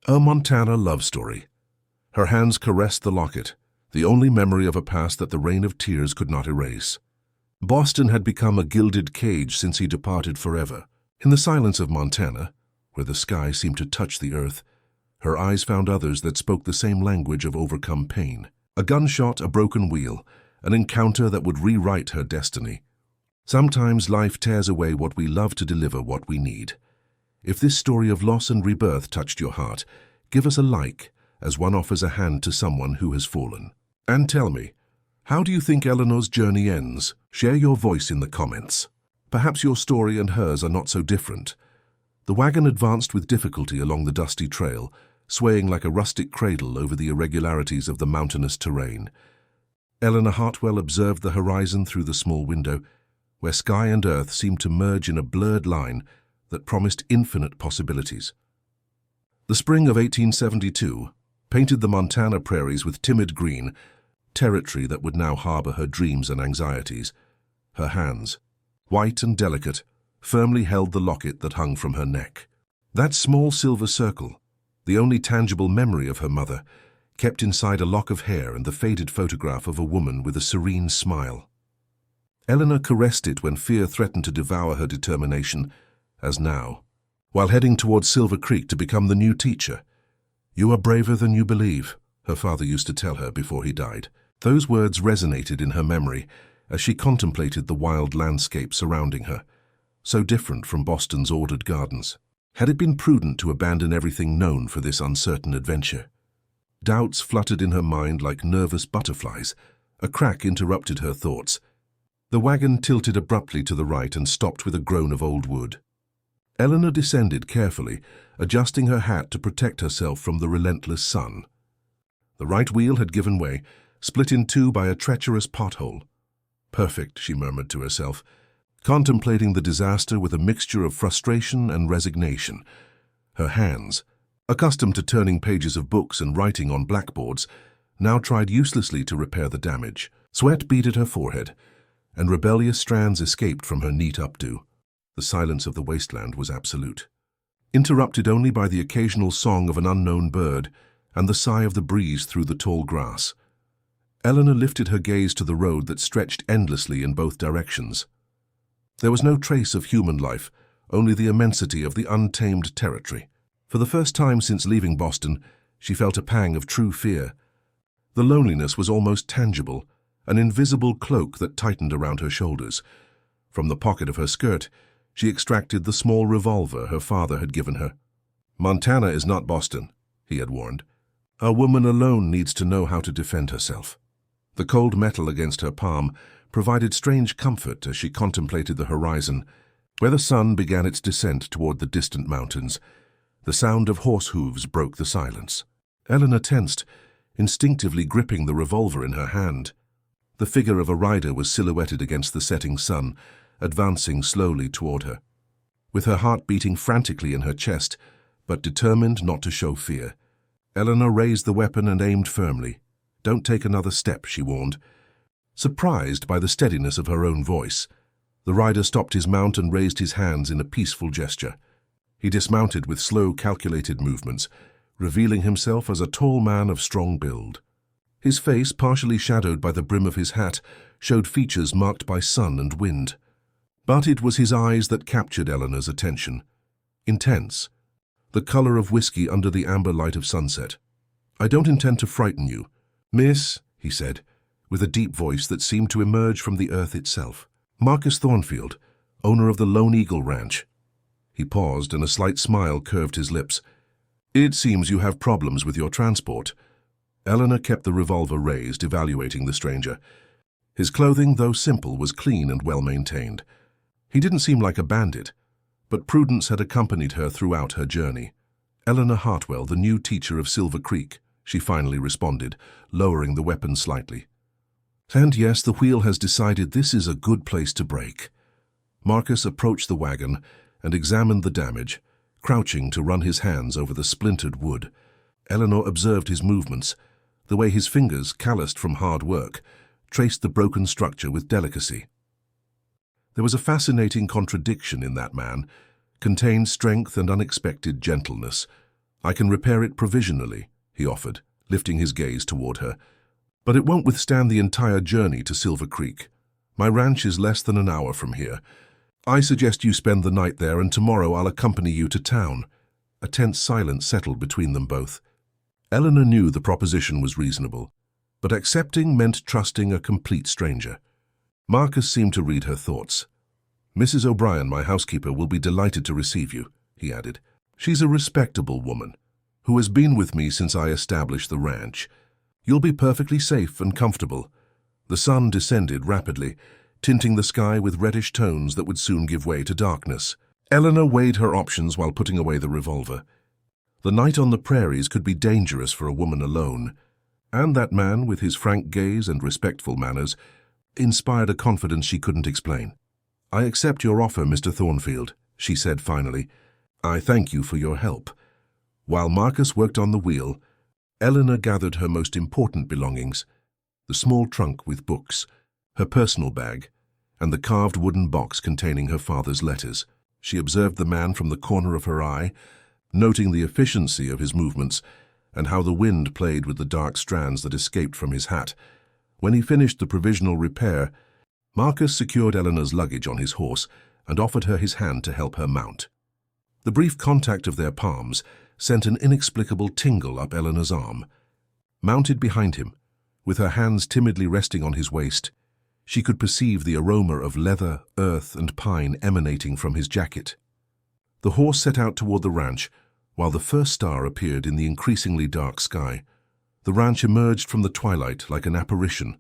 A Montana love story. Her hands caressed the locket, the only memory of a past that the rain of tears could not erase. Boston had become a gilded cage since he departed forever. In the silence of Montana, where the sky seemed to touch the earth, her eyes found others that spoke the same language of overcome pain. A gunshot, a broken wheel, an encounter that would rewrite her destiny. Sometimes life tears away what we love to deliver what we need. If this story of loss and rebirth touched your heart, give us a like as one offers a hand to someone who has fallen. And tell me, how do you think Eleanor's journey ends? Share your voice in the comments. Perhaps your story and hers are not so different. The wagon advanced with difficulty along the dusty trail, swaying like a rustic cradle over the irregularities of the mountainous terrain. Eleanor Hartwell observed the horizon through the small window, where sky and earth seemed to merge in a blurred line that promised infinite possibilities. The spring of 1872 painted the Montana prairies with timid green, territory that would now harbor her dreams and anxieties. Her hands, white and delicate, firmly held the locket that hung from her neck. That small silver circle, the only tangible memory of her mother, kept inside a lock of hair and the faded photograph of a woman with a serene smile. Eleanor caressed it when fear threatened to devour her determination, as now, while heading towards Silver Creek to become the new teacher. "You are braver than you believe," her father used to tell her before he died. Those words resonated in her memory as she contemplated the wild landscape surrounding her, so different from Boston's ordered gardens. Had it been prudent to abandon everything known for this uncertain adventure? Doubts fluttered in her mind like nervous butterflies. A crack interrupted her thoughts. The wagon tilted abruptly to the right and stopped with a groan of old wood. Eleanor descended carefully, adjusting her hat to protect herself from the relentless sun. The right wheel had given way, split in two by a treacherous pothole. "Perfect," she murmured to herself, contemplating the disaster with a mixture of frustration and resignation. Her hands, accustomed to turning pages of books and writing on blackboards, now tried uselessly to repair the damage. Sweat beaded her forehead, and rebellious strands escaped from her neat updo. The silence of the wasteland was absolute, interrupted only by the occasional song of an unknown bird and the sigh of the breeze through the tall grass. Eleanor lifted her gaze to the road that stretched endlessly in both directions. There was no trace of human life, only the immensity of the untamed territory. For the first time since leaving Boston, she felt a pang of true fear. The loneliness was almost tangible, an invisible cloak that tightened around her shoulders. From the pocket of her skirt, she extracted the small revolver her father had given her. "Montana is not Boston," he had warned. "A woman alone needs to know how to defend herself." The cold metal against her palm provided strange comfort as she contemplated the horizon, where the sun began its descent toward the distant mountains. The sound of horse hooves broke the silence. Eleanor tensed, instinctively gripping the revolver in her hand. The figure of a rider was silhouetted against the setting sun, advancing slowly toward her. With her heart beating frantically in her chest, but determined not to show fear, Eleanor raised the weapon and aimed firmly. "Don't take another step," she warned. Surprised by the steadiness of her own voice, the rider stopped his mount and raised his hands in a peaceful gesture. He dismounted with slow, calculated movements, revealing himself as a tall man of strong build. His face, partially shadowed by the brim of his hat, showed features marked by sun and wind. But it was his eyes that captured Eleanor's attention. Intense, the color of whiskey under the amber light of sunset. "I don't intend to frighten you, Miss," he said, with a deep voice that seemed to emerge from the earth itself. "Marcus Thornfield, owner of the Lone Eagle Ranch." He paused, and a slight smile curved his lips. "It seems you have problems with your transport." Eleanor kept the revolver raised, evaluating the stranger. His clothing, though simple, was clean and well-maintained. He didn't seem like a bandit, but prudence had accompanied her throughout her journey. "Eleanor Hartwell, the new teacher of Silver Creek," she finally responded, lowering the weapon slightly. "And yes, the wheel has decided this is a good place to break." Marcus approached the wagon and examined the damage, crouching to run his hands over the splintered wood. Eleanor observed his movements, the way his fingers, calloused from hard work, traced the broken structure with delicacy. There was a fascinating contradiction in that man, contained strength and unexpected gentleness. I can repair it provisionally, he offered, lifting his gaze toward her. But it won't withstand the entire journey to Silver Creek. My ranch is less than an hour from here. I suggest you spend the night there, and tomorrow I'll accompany you to town. A tense silence settled between them both. Eleanor knew the proposition was reasonable, but accepting meant trusting a complete stranger. Marcus seemed to read her thoughts. Mrs. O'Brien, my housekeeper, will be delighted to receive you, he added. She's a respectable woman, who has been with me since I established the ranch. You'll be perfectly safe and comfortable. The sun descended rapidly, tinting the sky with reddish tones that would soon give way to darkness. Eleanor weighed her options while putting away the revolver. The night on the prairies could be dangerous for a woman alone, and that man, with his frank gaze and respectful manners, inspired a confidence she couldn't explain. I accept your offer, Mr. Thornfield, she said finally. I thank you for your help. While Marcus worked on the wheel, Eleanor gathered her most important belongings, the small trunk with books, her personal bag, and the carved wooden box containing her father's letters. She observed the man from the corner of her eye, noting the efficiency of his movements and how the wind played with the dark strands that escaped from his hat. When he finished the provisional repair, Marcus secured Eleanor's luggage on his horse and offered her his hand to help her mount. The brief contact of their palms sent an inexplicable tingle up Eleanor's arm. Mounted behind him, with her hands timidly resting on his waist, she could perceive the aroma of leather, earth, and pine emanating from his jacket. The horse set out toward the ranch, while the first star appeared in the increasingly dark sky. The ranch emerged from the twilight like an apparition,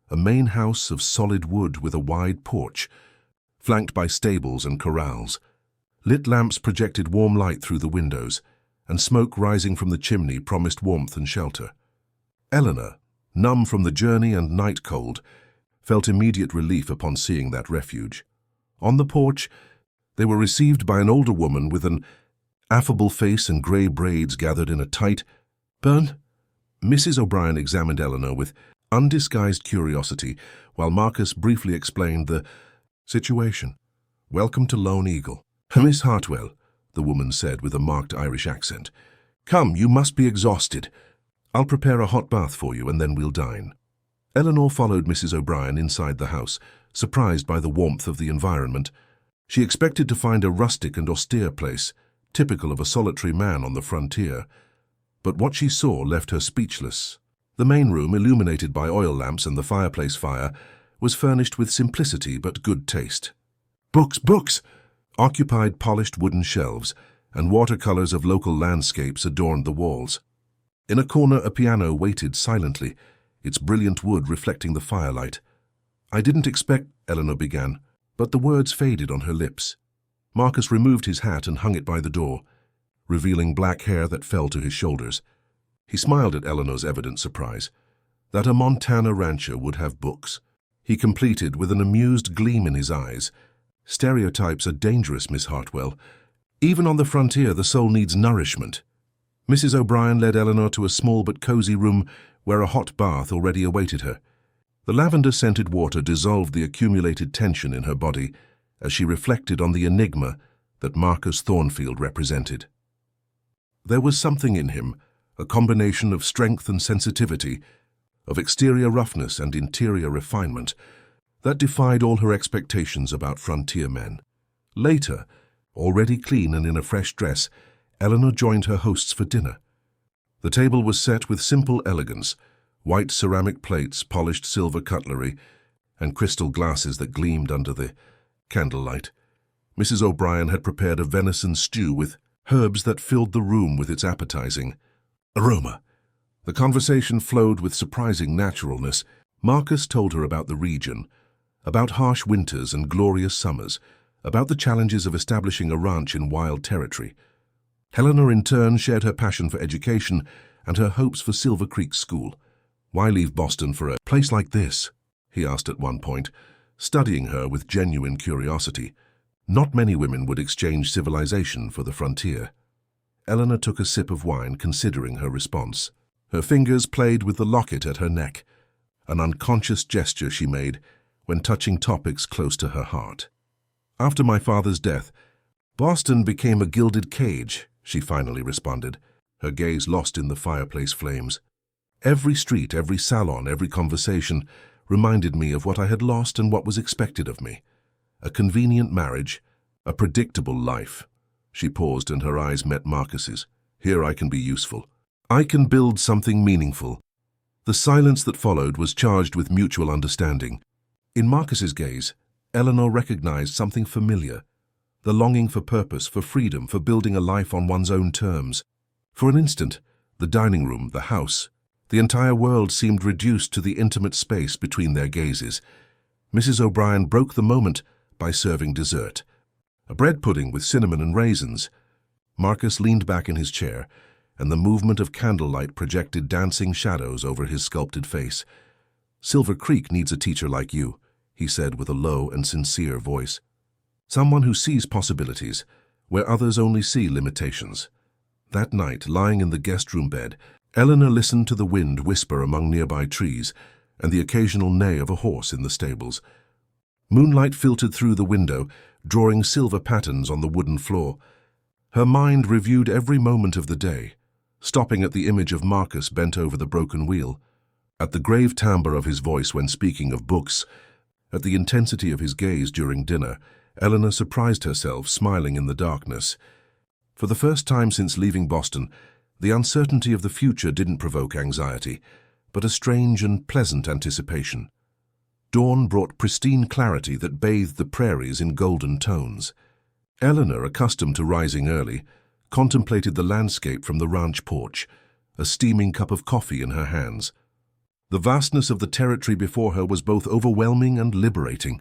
a main house of solid wood with a wide porch, flanked by stables and corrals. Lit lamps projected warm light through the windows, and smoke rising from the chimney promised warmth and shelter. Eleanor, numb from the journey and night cold, felt immediate relief upon seeing that refuge. On the porch, they were received by an older woman with an affable face and grey braids gathered in a tight bun. Mrs. O'Brien examined Eleanor with undisguised curiosity, while Marcus briefly explained the situation. Welcome to Lone Eagle. Miss Hartwell, the woman said with a marked Irish accent. Come, you must be exhausted. I'll prepare a hot bath for you and then we'll dine. Eleanor followed Mrs. O'Brien inside the house, surprised by the warmth of the environment. She expected to find a rustic and austere place, typical of a solitary man on the frontier. But what she saw left her speechless. The main room, illuminated by oil lamps and the fireplace fire, was furnished with simplicity but good taste. Books, books! Occupied polished wooden shelves, and watercolors of local landscapes adorned the walls. In a corner, a piano waited silently, its brilliant wood reflecting the firelight. I didn't expect, Eleanor began, but the words faded on her lips. Marcus removed his hat and hung it by the door, revealing black hair that fell to his shoulders. He smiled at Eleanor's evident surprise. That a Montana rancher would have books. He completed with an amused gleam in his eyes. Stereotypes are dangerous, Miss Hartwell. Even on the frontier, the soul needs nourishment. Mrs. O'Brien led Eleanor to a small but cozy room where a hot bath already awaited her. The lavender-scented water dissolved the accumulated tension in her body as she reflected on the enigma that Marcus Thornfield represented. There was something in him, a combination of strength and sensitivity, of exterior roughness and interior refinement, that defied all her expectations about frontier men. Later, already clean and in a fresh dress, Eleanor joined her hosts for dinner. The table was set with simple elegance, white ceramic plates, polished silver cutlery, and crystal glasses that gleamed under the candlelight. Mrs. O'Brien had prepared a venison stew with herbs that filled the room with its appetizing aroma. The conversation flowed with surprising naturalness. Marcus told her about the region, about harsh winters and glorious summers, about the challenges of establishing a ranch in wild territory. Eleanor, in turn, shared her passion for education and her hopes for Silver Creek School. Why leave Boston for a place like this? He asked at one point, studying her with genuine curiosity. Not many women would exchange civilization for the frontier. Eleanor took a sip of wine, considering her response. Her fingers played with the locket at her neck, an unconscious gesture she made when touching topics close to her heart. After my father's death, Boston became a gilded cage, she finally responded, her gaze lost in the fireplace flames. Every street, every salon, every conversation reminded me of what I had lost and what was expected of me. A convenient marriage, a predictable life. She paused and her eyes met Marcus's. Here I can be useful. I can build something meaningful. The silence that followed was charged with mutual understanding. In Marcus's gaze, Eleanor recognized something familiar. The longing for purpose, for freedom, for building a life on one's own terms. For an instant, the dining room, the house, the entire world seemed reduced to the intimate space between their gazes. Mrs. O'Brien broke the moment by serving dessert. A bread pudding with cinnamon and raisins. Marcus leaned back in his chair, and the movement of candlelight projected dancing shadows over his sculpted face. "Silver Creek needs a teacher like you," he said with a low and sincere voice. "Someone who sees possibilities, where others only see limitations." That night, lying in the guest room bed, Eleanor listened to the wind whisper among nearby trees and the occasional neigh of a horse in the stables. Moonlight filtered through the window, drawing silver patterns on the wooden floor. Her mind reviewed every moment of the day, stopping at the image of Marcus bent over the broken wheel, at the grave timbre of his voice when speaking of books, at the intensity of his gaze during dinner. Eleanor surprised herself, smiling in the darkness. For the first time since leaving Boston, the uncertainty of the future didn't provoke anxiety, but a strange and pleasant anticipation. Dawn brought pristine clarity that bathed the prairies in golden tones. Eleanor, accustomed to rising early, contemplated the landscape from the ranch porch, a steaming cup of coffee in her hands. The vastness of the territory before her was both overwhelming and liberating.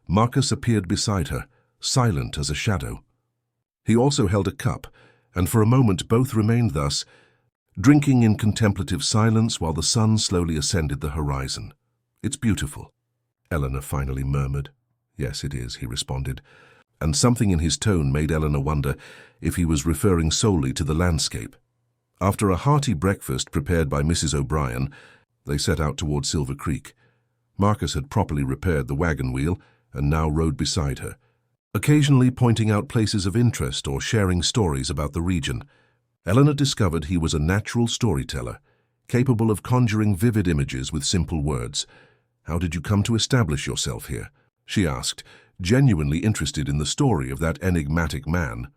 Marcus appeared beside her, silent as a shadow. He also held a cup, and for a moment both remained thus, drinking in contemplative silence while the sun slowly ascended the horizon. "It's beautiful," Eleanor finally murmured. "Yes, it is," he responded, and something in his tone made Eleanor wonder if he was referring solely to the landscape. After a hearty breakfast prepared by Mrs. O'Brien, they set out toward Silver Creek. Marcus had properly repaired the wagon wheel and now rode beside her, occasionally pointing out places of interest or sharing stories about the region. Eleanor discovered he was a natural storyteller, capable of conjuring vivid images with simple words. "How did you come to establish yourself here?" she asked, genuinely interested in the story of that enigmatic man.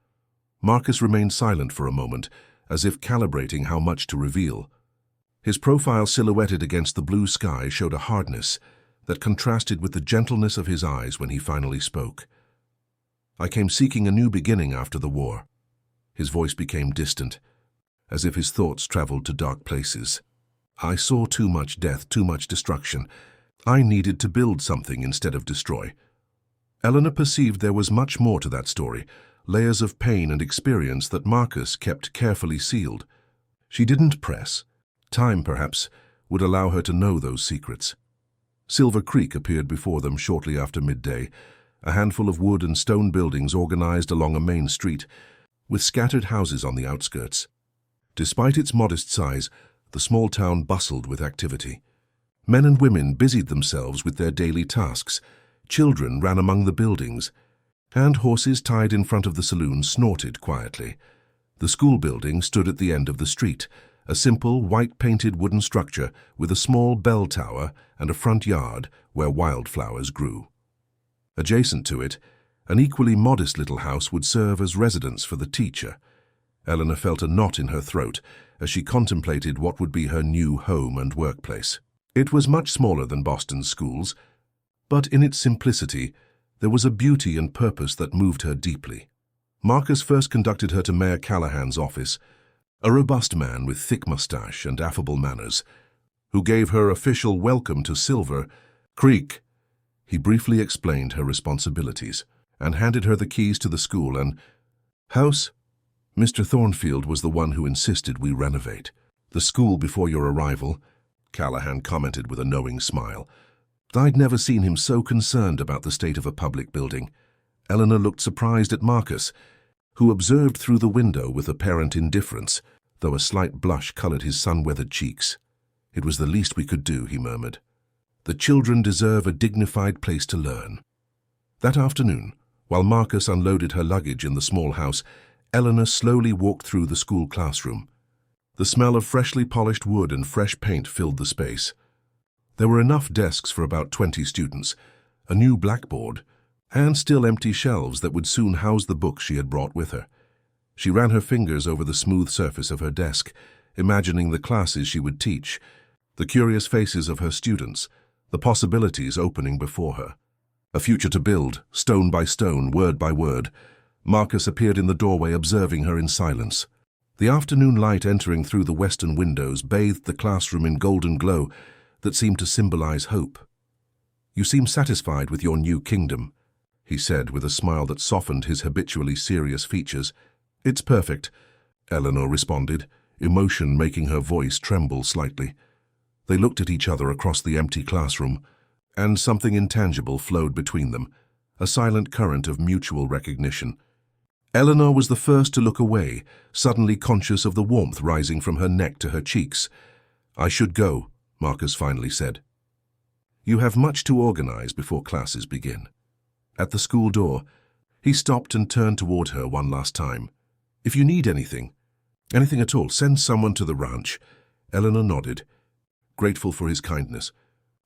Marcus remained silent for a moment, as if calibrating how much to reveal. His profile silhouetted against the blue sky showed a hardness that contrasted with the gentleness of his eyes when he finally spoke. "I came seeking a new beginning after the war." His voice became distant, as if his thoughts traveled to dark places. "I saw too much death, too much destruction. I needed to build something instead of destroy." Eleanor perceived there was much more to that story, layers of pain and experience that Marcus kept carefully sealed. She didn't press. Time, perhaps, would allow her to know those secrets. Silver Creek appeared before them shortly after midday, a handful of wood and stone buildings organized along a main street, with scattered houses on the outskirts. Despite its modest size, the small town bustled with activity. Men and women busied themselves with their daily tasks. Children ran among the buildings, and horses tied in front of the saloon snorted quietly. The school building stood at the end of the street, a simple, white-painted wooden structure with a small bell tower and a front yard where wildflowers grew. Adjacent to it, an equally modest little house would serve as residence for the teacher. Eleanor felt a knot in her throat as she contemplated what would be her new home and workplace. It was much smaller than Boston's schools, but in its simplicity, there was a beauty and purpose that moved her deeply. Marcus first conducted her to Mayor Callahan's office, a robust man with thick mustache and affable manners, who gave her official welcome to Silver Creek. He briefly explained her responsibilities and handed her the keys to the school and house. "Mr. Thornfield was the one who insisted we renovate the school before your arrival," Callahan commented with a knowing smile. "I'd never seen him so concerned about the state of a public building." Eleanor looked surprised at Marcus, who observed through the window with apparent indifference, though a slight blush colored his sun-weathered cheeks. "It was the least we could do," he murmured. "The children deserve a dignified place to learn." That afternoon, while Marcus unloaded her luggage in the small house, Eleanor slowly walked through the school classroom. The smell of freshly polished wood and fresh paint filled the space. There were enough desks for about 20 students, a new blackboard, and still empty shelves that would soon house the books she had brought with her. She ran her fingers over the smooth surface of her desk, imagining the classes she would teach, the curious faces of her students, the possibilities opening before her. A future to build, stone by stone, word by word. Marcus appeared in the doorway, observing her in silence. The afternoon light entering through the western windows bathed the classroom in golden glow that seemed to symbolize hope. "You seem satisfied with your new kingdom," he said with a smile that softened his habitually serious features. "It's perfect," Eleanor responded, emotion making her voice tremble slightly. They looked at each other across the empty classroom, and something intangible flowed between them, a silent current of mutual recognition. Eleanor was the first to look away, suddenly conscious of the warmth rising from her neck to her cheeks. "I should go," Marcus finally said. "You have much to organize before classes begin." At the school door, he stopped and turned toward her one last time. "If you need anything at all, send someone to the ranch." Eleanor nodded, grateful for his kindness.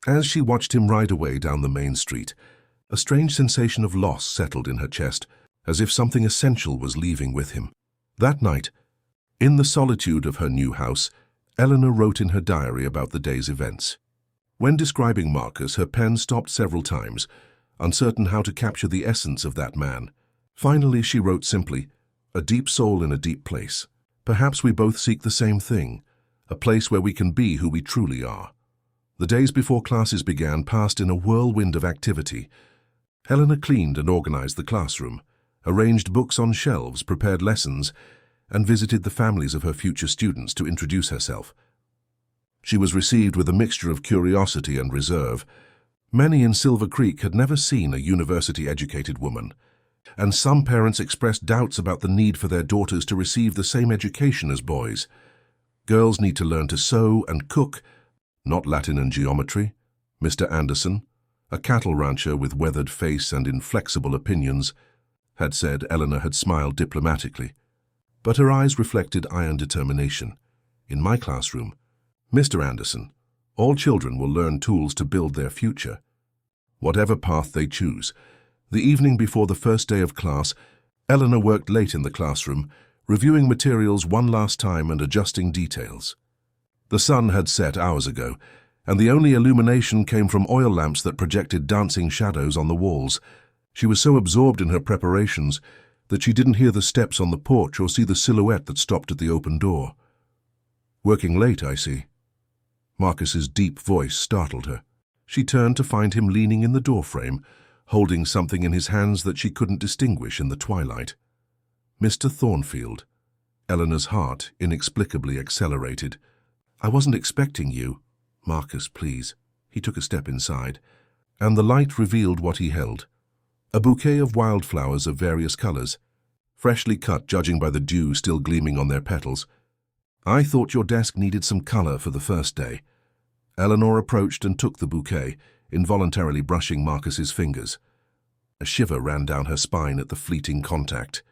As she watched him ride away down the main street, a strange sensation of loss settled in her chest, as if something essential was leaving with him. That night, in the solitude of her new house, Eleanor wrote in her diary about the day's events. When describing Marcus, her pen stopped several times, uncertain how to capture the essence of that man. Finally, she wrote simply, "A deep soul in a deep place. Perhaps we both seek the same thing, a place where we can be who we truly are." The days before classes began passed in a whirlwind of activity. Eleanor cleaned and organized the classroom, arranged books on shelves, prepared lessons, and visited the families of her future students to introduce herself. She was received with a mixture of curiosity and reserve. Many in Silver Creek had never seen a university-educated woman, and some parents expressed doubts about the need for their daughters to receive the same education as boys. Girls need to learn to sew and cook, not Latin and geometry. Mr. Anderson, a cattle rancher with weathered face and inflexible opinions, had said. Eleanor had smiled diplomatically, but her eyes reflected iron determination. "In my classroom, Mr. Anderson, all children will learn tools to build their future, whatever path they choose." The evening before the first day of class, Eleanor worked late in the classroom, reviewing materials one last time and adjusting details. The sun had set hours ago, and the only illumination came from oil lamps that projected dancing shadows on the walls. She was so absorbed in her preparations that she didn't hear the steps on the porch or see the silhouette that stopped at the open door. "Working late, I see." Marcus's deep voice startled her. She turned to find him leaning in the doorframe, holding something in his hands that she couldn't distinguish in the twilight. "Mr. Thornfield." Eleanor's heart inexplicably accelerated. "I wasn't expecting you." "Marcus, please." He took a step inside, and the light revealed what he held. A bouquet of wildflowers of various colors, freshly cut judging by the dew still gleaming on their petals. "I thought your desk needed some color for the first day." Eleanor approached and took the bouquet, involuntarily brushing Marcus's fingers. A shiver ran down her spine at the fleeting contact.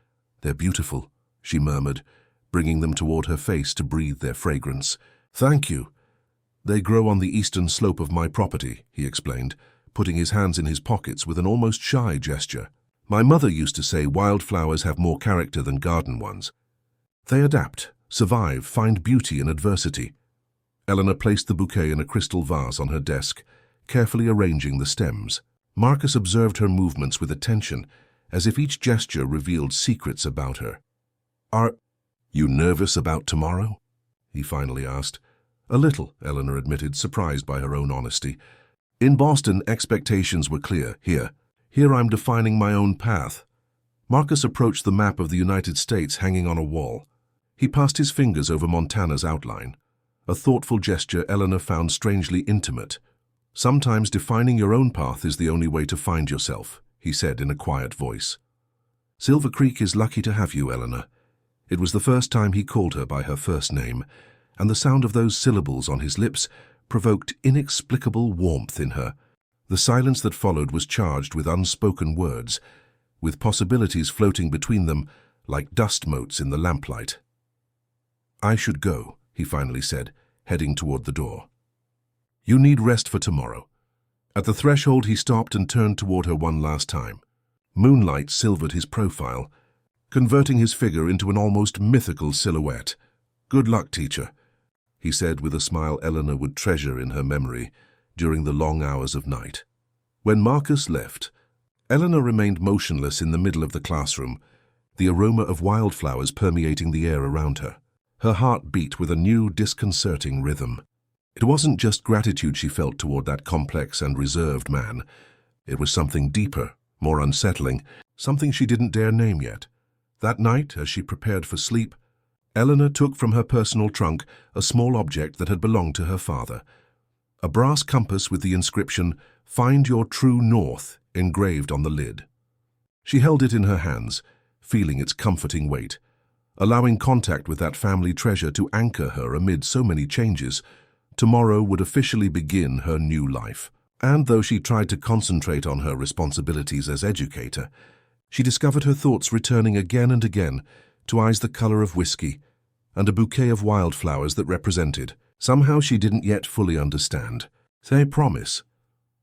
"They're beautiful," she murmured, bringing them toward her face to breathe their fragrance. "Thank you." "They grow on the eastern slope of my property," he explained, putting his hands in his pockets with an almost shy gesture. "My mother used to say wildflowers have more character than garden ones. They adapt, survive, find beauty in adversity." Eleanor placed the bouquet in a crystal vase on her desk, carefully arranging the stems. Marcus observed her movements with attention, as if each gesture revealed secrets about her. "Are you nervous about tomorrow?" he finally asked. "A little," Eleanor admitted, surprised by her own honesty. "In Boston, expectations were clear. Here I'm defining my own path." Marcus approached the map of the United States hanging on a wall. He passed his fingers over Montana's outline, a thoughtful gesture Eleanor found strangely intimate. "Sometimes defining your own path is the only way to find yourself," he said in a quiet voice. "Silver Creek is lucky to have you, Eleanor." It was the first time he called her by her first name, and the sound of those syllables on his lips provoked inexplicable warmth in her. The silence that followed was charged with unspoken words, with possibilities floating between them like dust motes in the lamplight. "I should go," he finally said, heading toward the door. You need rest for tomorrow. At the threshold, he stopped and turned toward her one last time. Moonlight silvered his profile, converting his figure into an almost mythical silhouette. Good luck, teacher, he said with a smile Eleanor would treasure in her memory during the long hours of night. When Marcus left, Eleanor remained motionless in the middle of the classroom, the aroma of wildflowers permeating the air around her. Her heart beat with a new, disconcerting rhythm. It wasn't just gratitude she felt toward that complex and reserved man. It was something deeper, more unsettling, something she didn't dare name yet. That night, as she prepared for sleep, Eleanor took from her personal trunk a small object that had belonged to her father. A brass compass with the inscription, "Find your true north," engraved on the lid. She held it in her hands, feeling its comforting weight, allowing contact with that family treasure to anchor her amid so many changes. Tomorrow would officially begin her new life. And though she tried to concentrate on her responsibilities as educator, she discovered her thoughts returning again and again to eyes the color of whiskey and a bouquet of wildflowers that represented. Somehow she didn't yet fully understand. Say promise.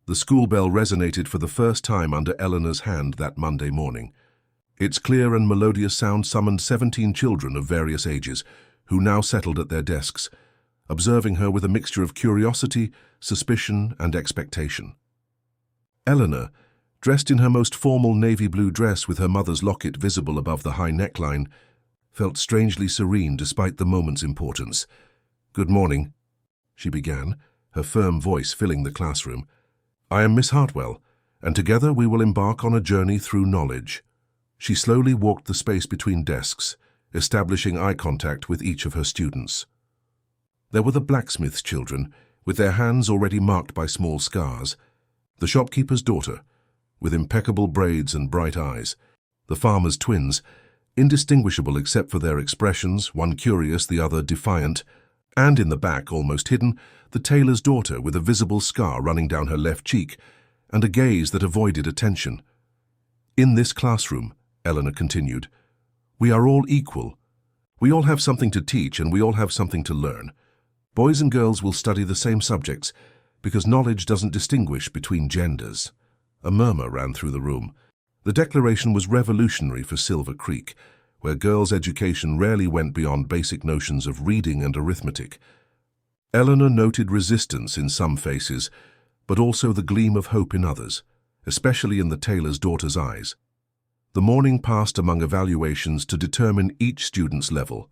The school bell resonated for the first time under Eleanor's hand that Monday morning. Its clear and melodious sound summoned 17 children of various ages, who now settled at their desks, observing her with a mixture of curiosity, suspicion, and expectation. Eleanor, dressed in her most formal navy blue dress with her mother's locket visible above the high neckline, felt strangely serene despite the moment's importance. "Good morning," she began, her firm voice filling the classroom. "I am Miss Hartwell, and together we will embark on a journey through knowledge." She slowly walked the space between desks, establishing eye contact with each of her students. There were the blacksmith's children, with their hands already marked by small scars, the shopkeeper's daughter, with impeccable braids and bright eyes, the farmer's twins, indistinguishable except for their expressions, one curious, the other defiant, and in the back, almost hidden, the tailor's daughter with a visible scar running down her left cheek and a gaze that avoided attention. "In this classroom," Eleanor continued, "we are all equal. We all have something to teach and we all have something to learn. Boys and girls will study the same subjects because knowledge doesn't distinguish between genders." A murmur ran through the room. The declaration was revolutionary for Silver Creek, where girls' education rarely went beyond basic notions of reading and arithmetic. Eleanor noted resistance in some faces, but also the gleam of hope in others, especially in the tailor's daughter's eyes. The morning passed among evaluations to determine each student's level.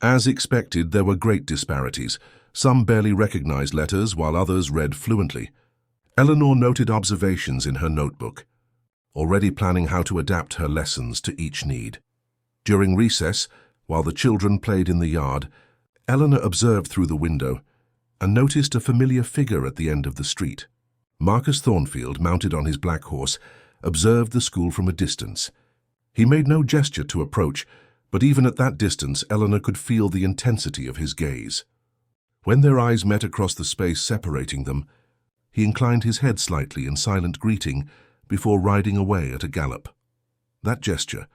As expected, there were great disparities. Some barely recognized letters, while others read fluently. Eleanor noted observations in her notebook, already planning how to adapt her lessons to each need. During recess, while the children played in the yard, Eleanor observed through the window and noticed a familiar figure at the end of the street. Marcus Thornfield, mounted on his black horse, observed the school from a distance. He made no gesture to approach, but even at that distance, Eleanor could feel the intensity of his gaze. When their eyes met across the space separating them, he inclined his head slightly in silent greeting before riding away at a gallop. That gesture,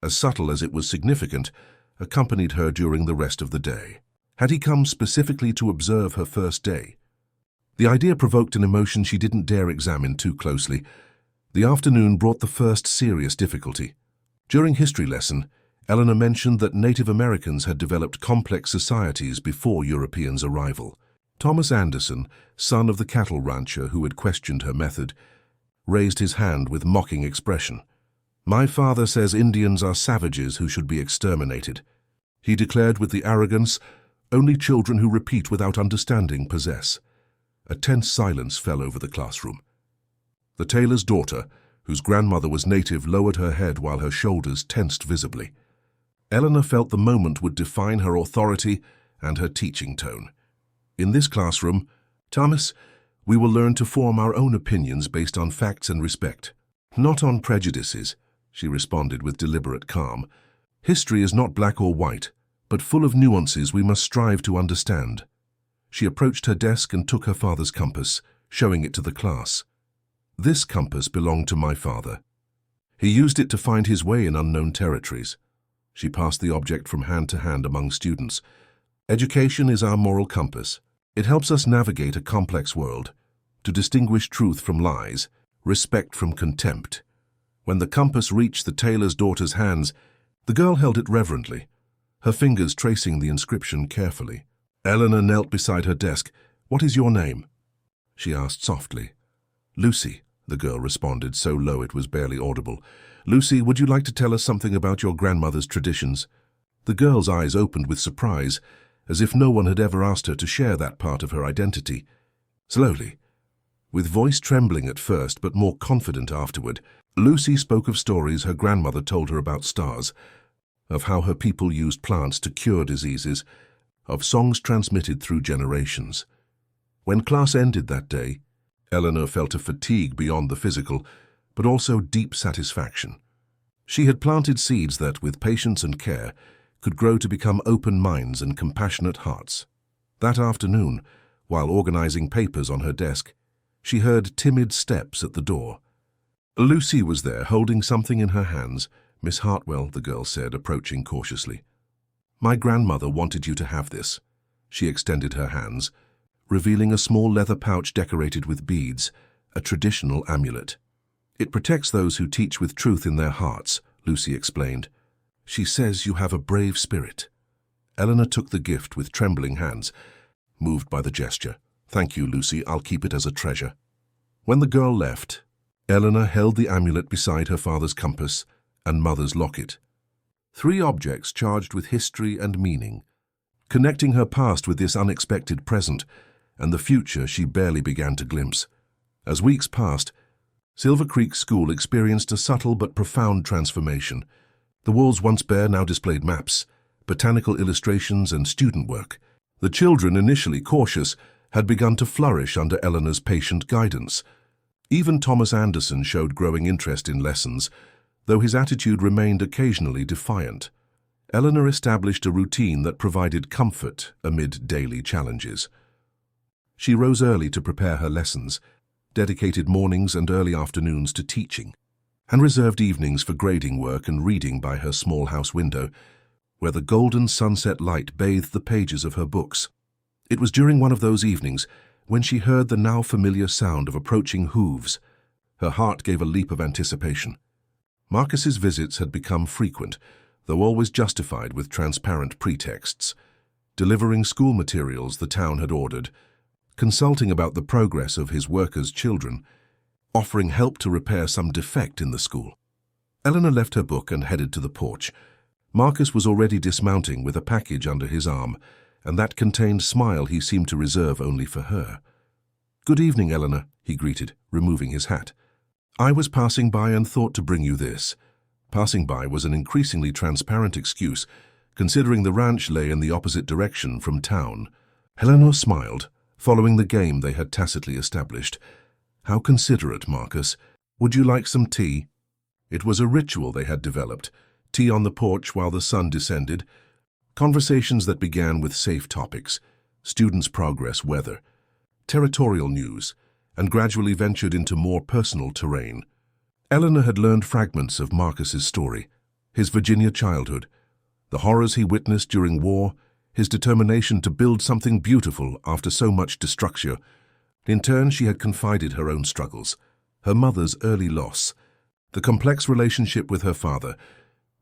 as subtle as it was significant, accompanied her during the rest of the day. Had he come specifically to observe her first day? The idea provoked an emotion she didn't dare examine too closely. The afternoon brought the first serious difficulty. During history lesson, Eleanor mentioned that Native Americans had developed complex societies before Europeans' arrival. Thomas Anderson, son of the cattle rancher who had questioned her method, raised his hand with mocking expression. "My father says Indians are savages who should be exterminated," he declared with the arrogance only children who repeat without understanding possess. A tense silence fell over the classroom. The tailor's daughter, whose grandmother was native, lowered her head while her shoulders tensed visibly. Eleanor felt the moment would define her authority and her teaching tone. "In this classroom, Thomas, we will learn to form our own opinions based on facts and respect, not on prejudices," she responded with deliberate calm. "History is not black or white, but full of nuances we must strive to understand." She approached her desk and took her father's compass, showing it to the class. "This compass belonged to my father. He used it to find his way in unknown territories." She passed the object from hand to hand among students. Education is our moral compass. It helps us navigate a complex world, to distinguish truth from lies, respect from contempt. When the compass reached the tailor's daughter's hands, the girl held it reverently, her fingers tracing the inscription carefully. Eleanor knelt beside her desk. "What is your name?" she asked softly. "Lucy," the girl responded, so low it was barely audible. "Lucy, would you like to tell us something about your grandmother's traditions?" The girl's eyes opened with surprise, as if no one had ever asked her to share that part of her identity. Slowly, with voice trembling at first but more confident afterward, Lucy spoke of stories her grandmother told her about stars, of how her people used plants to cure diseases, of songs transmitted through generations. When class ended that day, Eleanor felt a fatigue beyond the physical, but also deep satisfaction. She had planted seeds that, with patience and care, could grow to become open minds and compassionate hearts. That afternoon, while organizing papers on her desk, she heard timid steps at the door. Lucy was there, holding something in her hands. "Miss Hartwell," the girl said, approaching cautiously. "My grandmother wanted you to have this." She extended her hands, revealing a small leather pouch decorated with beads, a traditional amulet. "It protects those who teach with truth in their hearts," Lucy explained. "She says you have a brave spirit." Eleanor took the gift with trembling hands, moved by the gesture. "Thank you, Lucy. I'll keep it as a treasure." When the girl left, Eleanor held the amulet beside her father's compass and mother's locket. 3 objects charged with history and meaning, connecting her past with this unexpected present and the future she barely began to glimpse. As weeks passed, Silver Creek School experienced a subtle but profound transformation. The walls once bare now displayed maps, botanical illustrations, and student work. The children, initially cautious, had begun to flourish under Eleanor's patient guidance. Even Thomas Anderson showed growing interest in lessons, though his attitude remained occasionally defiant. Eleanor established a routine that provided comfort amid daily challenges. She rose early to prepare her lessons, dedicated mornings and early afternoons to teaching, and reserved evenings for grading work and reading by her small house window, where the golden sunset light bathed the pages of her books. It was during one of those evenings when she heard the now familiar sound of approaching hooves. Her heart gave a leap of anticipation. Marcus's visits had become frequent, though always justified with transparent pretexts, delivering school materials the town had ordered, consulting about the progress of his workers' children, offering help to repair some defect in the school. Eleanor left her book and headed to the porch. Marcus was already dismounting with a package under his arm, and that contained smile he seemed to reserve only for her. "Good evening, Eleanor," he greeted, removing his hat. "I was passing by and thought to bring you this." Passing by was an increasingly transparent excuse, considering the ranch lay in the opposite direction from town. Eleanor smiled, following the game they had tacitly established. "How considerate, Marcus. Would you like some tea?" It was a ritual they had developed, tea on the porch while the sun descended, conversations that began with safe topics, students' progress, weather, territorial news, and gradually ventured into more personal terrain. Eleanor had learned fragments of Marcus's story, his Virginia childhood, the horrors he witnessed during war, his determination to build something beautiful after so much destruction. In turn, she had confided her own struggles, her mother's early loss, the complex relationship with her father,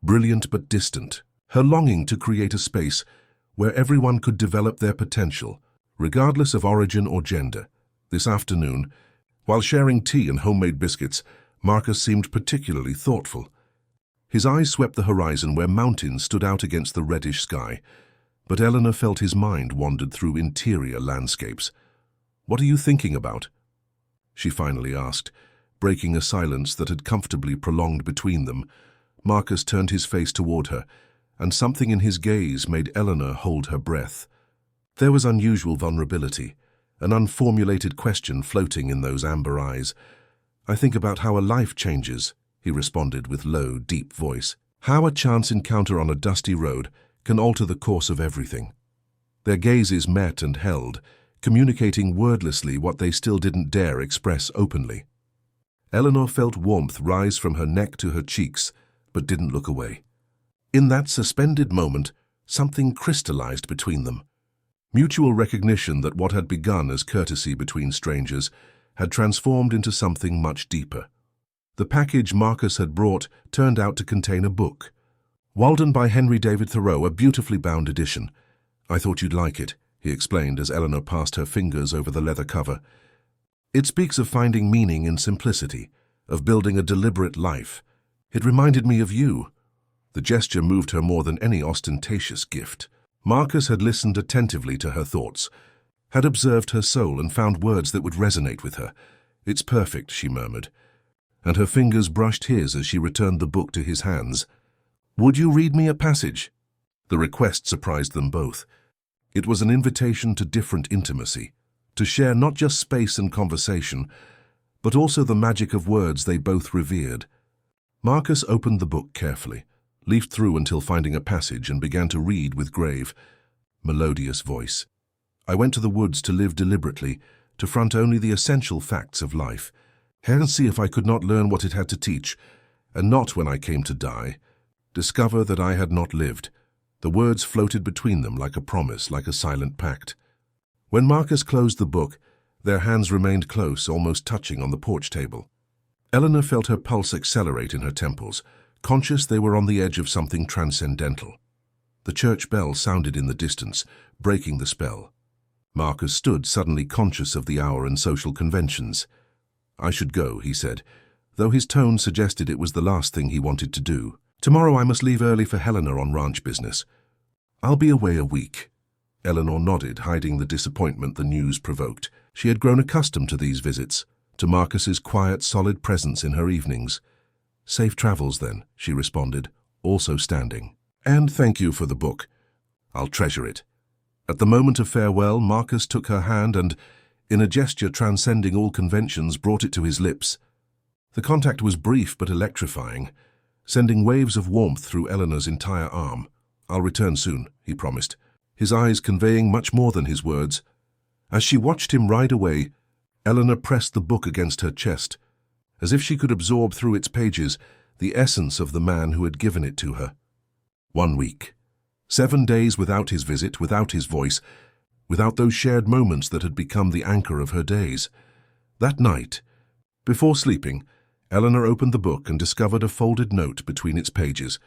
brilliant but distant, her longing to create a space where everyone could develop their potential, regardless of origin or gender. This afternoon, while sharing tea and homemade biscuits, Marcus seemed particularly thoughtful. His eyes swept the horizon where mountains stood out against the reddish sky, but Eleanor felt his mind wandered through interior landscapes. "What are you thinking about?" she finally asked, breaking a silence that had comfortably prolonged between them. Marcus turned his face toward her, and something in his gaze made Eleanor hold her breath. There was unusual vulnerability, an unformulated question floating in those amber eyes. "I think about how a life changes," he responded with low, deep voice. "How a chance encounter on a dusty road can alter the course of everything." Their gazes met and held, communicating wordlessly what they still didn't dare express openly. Eleanor felt warmth rise from her neck to her cheeks, but didn't look away. In that suspended moment, something crystallized between them. Mutual recognition that what had begun as courtesy between strangers had transformed into something much deeper. The package Marcus had brought turned out to contain a book. Walden by Henry David Thoreau, a beautifully bound edition. "I thought you'd like it," he explained as Eleanor passed her fingers over the leather cover. "It speaks of finding meaning in simplicity, of building a deliberate life. It reminded me of you." The gesture moved her more than any ostentatious gift. Marcus had listened attentively to her thoughts, had observed her soul and found words that would resonate with her. "It's perfect," she murmured, and her fingers brushed his as she returned the book to his hands. "Would you read me a passage?" The request surprised them both. It was an invitation to different intimacy, to share not just space and conversation, but also the magic of words they both revered. Marcus opened the book carefully, leafed through until finding a passage, and began to read with grave, melodious voice. "I went to the woods to live deliberately, to front only the essential facts of life, and see if I could not learn what it had to teach, and not, when I came to die, discover that I had not lived." The words floated between them like a promise, like a silent pact. When Marcus closed the book, their hands remained close, almost touching on the porch table. Eleanor felt her pulse accelerate in her temples, conscious they were on the edge of something transcendental. The church bell sounded in the distance, breaking the spell. Marcus stood, suddenly conscious of the hour and social conventions. "I should go," he said, though his tone suggested it was the last thing he wanted to do. "Tomorrow I must leave early for Helena on ranch business. I'll be away a week." Eleanor nodded, hiding the disappointment the news provoked. She had grown accustomed to these visits, to Marcus's quiet, solid presence in her evenings. "Safe travels, then," she responded, also standing. "And thank you for the book. I'll treasure it." At the moment of farewell, Marcus took her hand and, in a gesture transcending all conventions, brought it to his lips. The contact was brief but electrifying, sending waves of warmth through Eleanor's entire arm. "I'll return soon," he promised, his eyes conveying much more than his words. As she watched him ride away, Eleanor pressed the book against her chest, as if she could absorb through its pages the essence of the man who had given it to her. 1 week. 7 days without his visit, without his voice, without those shared moments that had become the anchor of her days. That night, before sleeping, Eleanor opened the book and discovered a folded note between its pages,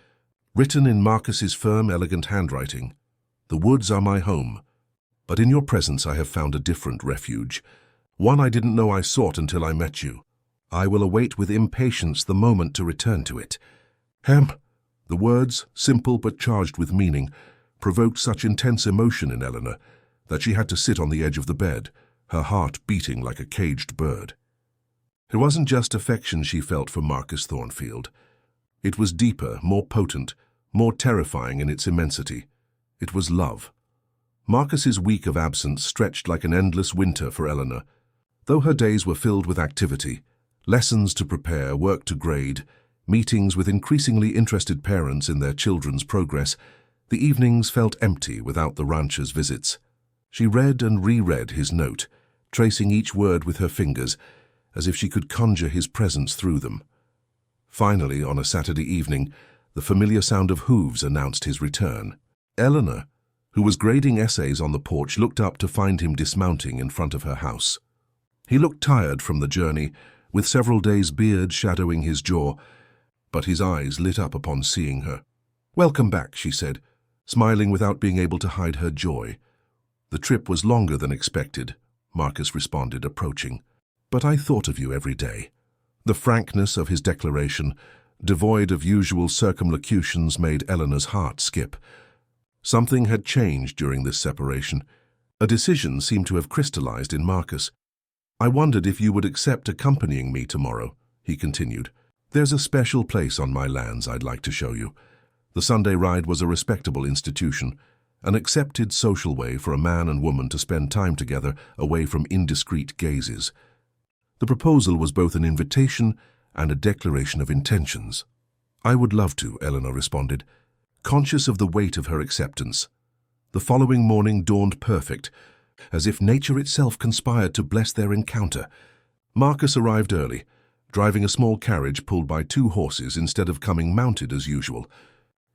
written in Marcus's firm, elegant handwriting. "The woods are my home, but in your presence I have found a different refuge, one I didn't know I sought until I met you. I will await with impatience the moment to return to it." The words, simple but charged with meaning, provoked such intense emotion in Eleanor that she had to sit on the edge of the bed, her heart beating like a caged bird. It wasn't just affection she felt for Marcus Thornfield. It was deeper, more potent, more terrifying in its immensity. It was love. Marcus's week of absence stretched like an endless winter for Eleanor. Though her days were filled with activity, lessons to prepare, work to grade, meetings with increasingly interested parents in their children's progress, the evenings felt empty without the rancher's visits. She read and reread his note, tracing each word with her fingers, as if she could conjure his presence through them. Finally, on a Saturday evening, the familiar sound of hooves announced his return. Eleanor, who was grading essays on the porch, looked up to find him dismounting in front of her house. He looked tired from the journey, with several days' beard shadowing his jaw, but his eyes lit up upon seeing her. "Welcome back," she said, smiling without being able to hide her joy. "The trip was longer than expected," Marcus responded, approaching. "But I thought of you every day." The frankness of his declaration, devoid of usual circumlocutions, made Eleanor's heart skip. Something had changed during this separation. A decision seemed to have crystallized in Marcus. "I wondered if you would accept accompanying me tomorrow," he continued. "There's a special place on my lands I'd like to show you." The Sunday ride was a respectable institution, an accepted social way for a man and woman to spend time together away from indiscreet gazes. The proposal was both an invitation and a declaration of intentions. "I would love to," Eleanor responded, conscious of the weight of her acceptance. The following morning dawned perfect, as if nature itself conspired to bless their encounter. Marcus arrived early, driving a small carriage pulled by 2 horses instead of coming mounted as usual.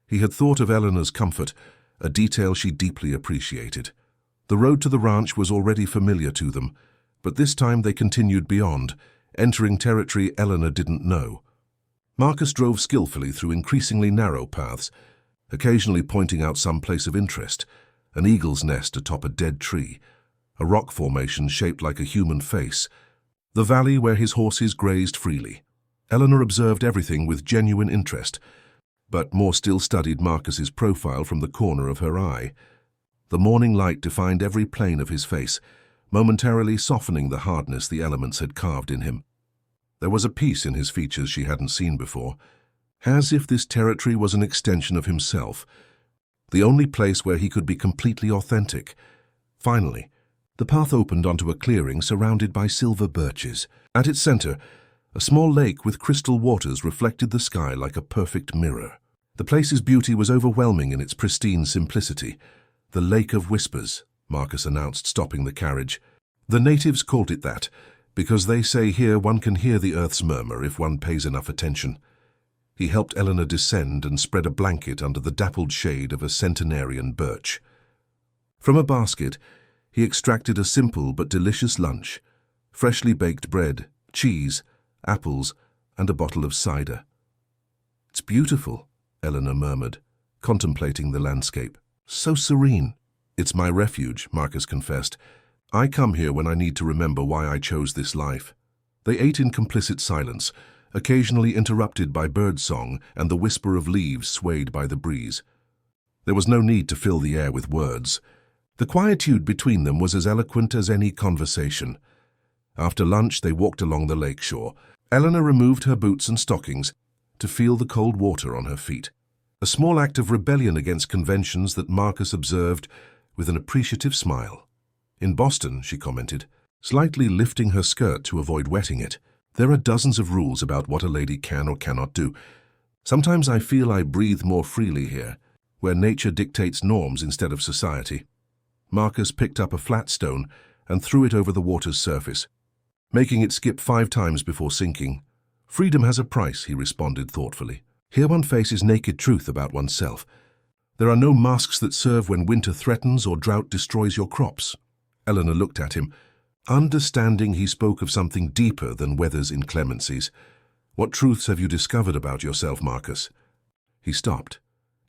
He had thought of Eleanor's comfort, a detail she deeply appreciated. The road to the ranch was already familiar to them, but this time they continued beyond, entering territory Eleanor didn't know. Marcus drove skillfully through increasingly narrow paths, occasionally pointing out some place of interest, an eagle's nest atop a dead tree, a rock formation shaped like a human face, the valley where his horses grazed freely. Eleanor observed everything with genuine interest, but more still studied Marcus's profile from the corner of her eye. The morning light defined every plane of his face, momentarily softening the hardness the elements had carved in him. There was a peace in his features she hadn't seen before, as if this territory was an extension of himself, the only place where he could be completely authentic. Finally, the path opened onto a clearing surrounded by silver birches. At its center, a small lake with crystal waters reflected the sky like a perfect mirror. The place's beauty was overwhelming in its pristine simplicity. "The Lake of Whispers," Marcus announced, stopping the carriage. "The natives called it that, because they say here one can hear the earth's murmur if one pays enough attention." He helped Eleanor descend and spread a blanket under the dappled shade of a centenarian birch. From a basket, he extracted a simple but delicious lunch: freshly baked bread, cheese, apples, and a bottle of cider. "It's beautiful," Eleanor murmured, contemplating the landscape. "So serene." "It's my refuge," Marcus confessed. "I come here when I need to remember why I chose this life." They ate in complicit silence, occasionally interrupted by birdsong and the whisper of leaves swayed by the breeze. There was no need to fill the air with words. The quietude between them was as eloquent as any conversation. After lunch, they walked along the lake shore. Eleanor removed her boots and stockings to feel the cold water on her feet, a small act of rebellion against conventions that Marcus observed with an appreciative smile. "In Boston," she commented, slightly lifting her skirt to avoid wetting it, "there are dozens of rules about what a lady can or cannot do. Sometimes I feel I breathe more freely here, where nature dictates norms instead of society." Marcus picked up a flat stone and threw it over the water's surface, making it skip 5 times before sinking. "Freedom has a price," he responded thoughtfully. "Here one faces naked truth about oneself. There are no masks that serve when winter threatens or drought destroys your crops." Eleanor looked at him, understanding he spoke of something deeper than weather's inclemencies. "What truths have you discovered about yourself, Marcus?" He stopped,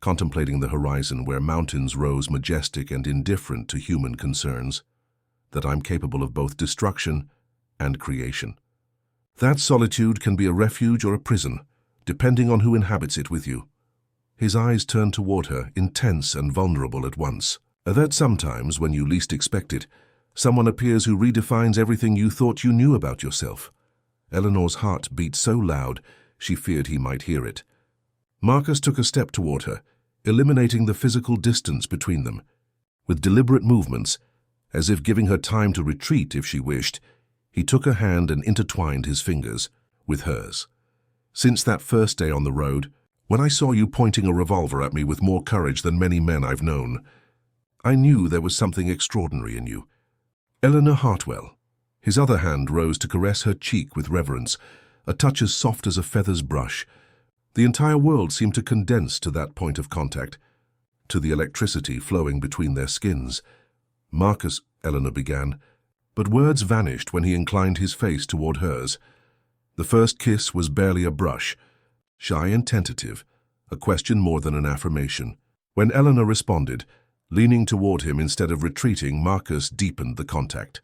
contemplating the horizon where mountains rose majestic and indifferent to human concerns. "That I'm capable of both destruction and creation. That solitude can be a refuge or a prison, depending on who inhabits it with you." His eyes turned toward her, intense and vulnerable at once. "That sometimes, when you least expect it, someone appears who redefines everything you thought you knew about yourself." Eleanor's heart beat so loud she feared he might hear it. Marcus took a step toward her, eliminating the physical distance between them. With deliberate movements, as if giving her time to retreat if she wished, he took her hand and intertwined his fingers with hers. "Since that first day on the road, when I saw you pointing a revolver at me with more courage than many men I've known, I knew there was something extraordinary in you." Eleanor Hartwell. His other hand rose to caress her cheek with reverence, a touch as soft as a feather's brush. The entire world seemed to condense to that point of contact, to the electricity flowing between their skins. "Marcus," Eleanor began, but words vanished when he inclined his face toward hers. The first kiss was barely a brush, shy and tentative, a question more than an affirmation. When Eleanor responded, leaning toward him instead of retreating, Marcus deepened the contact.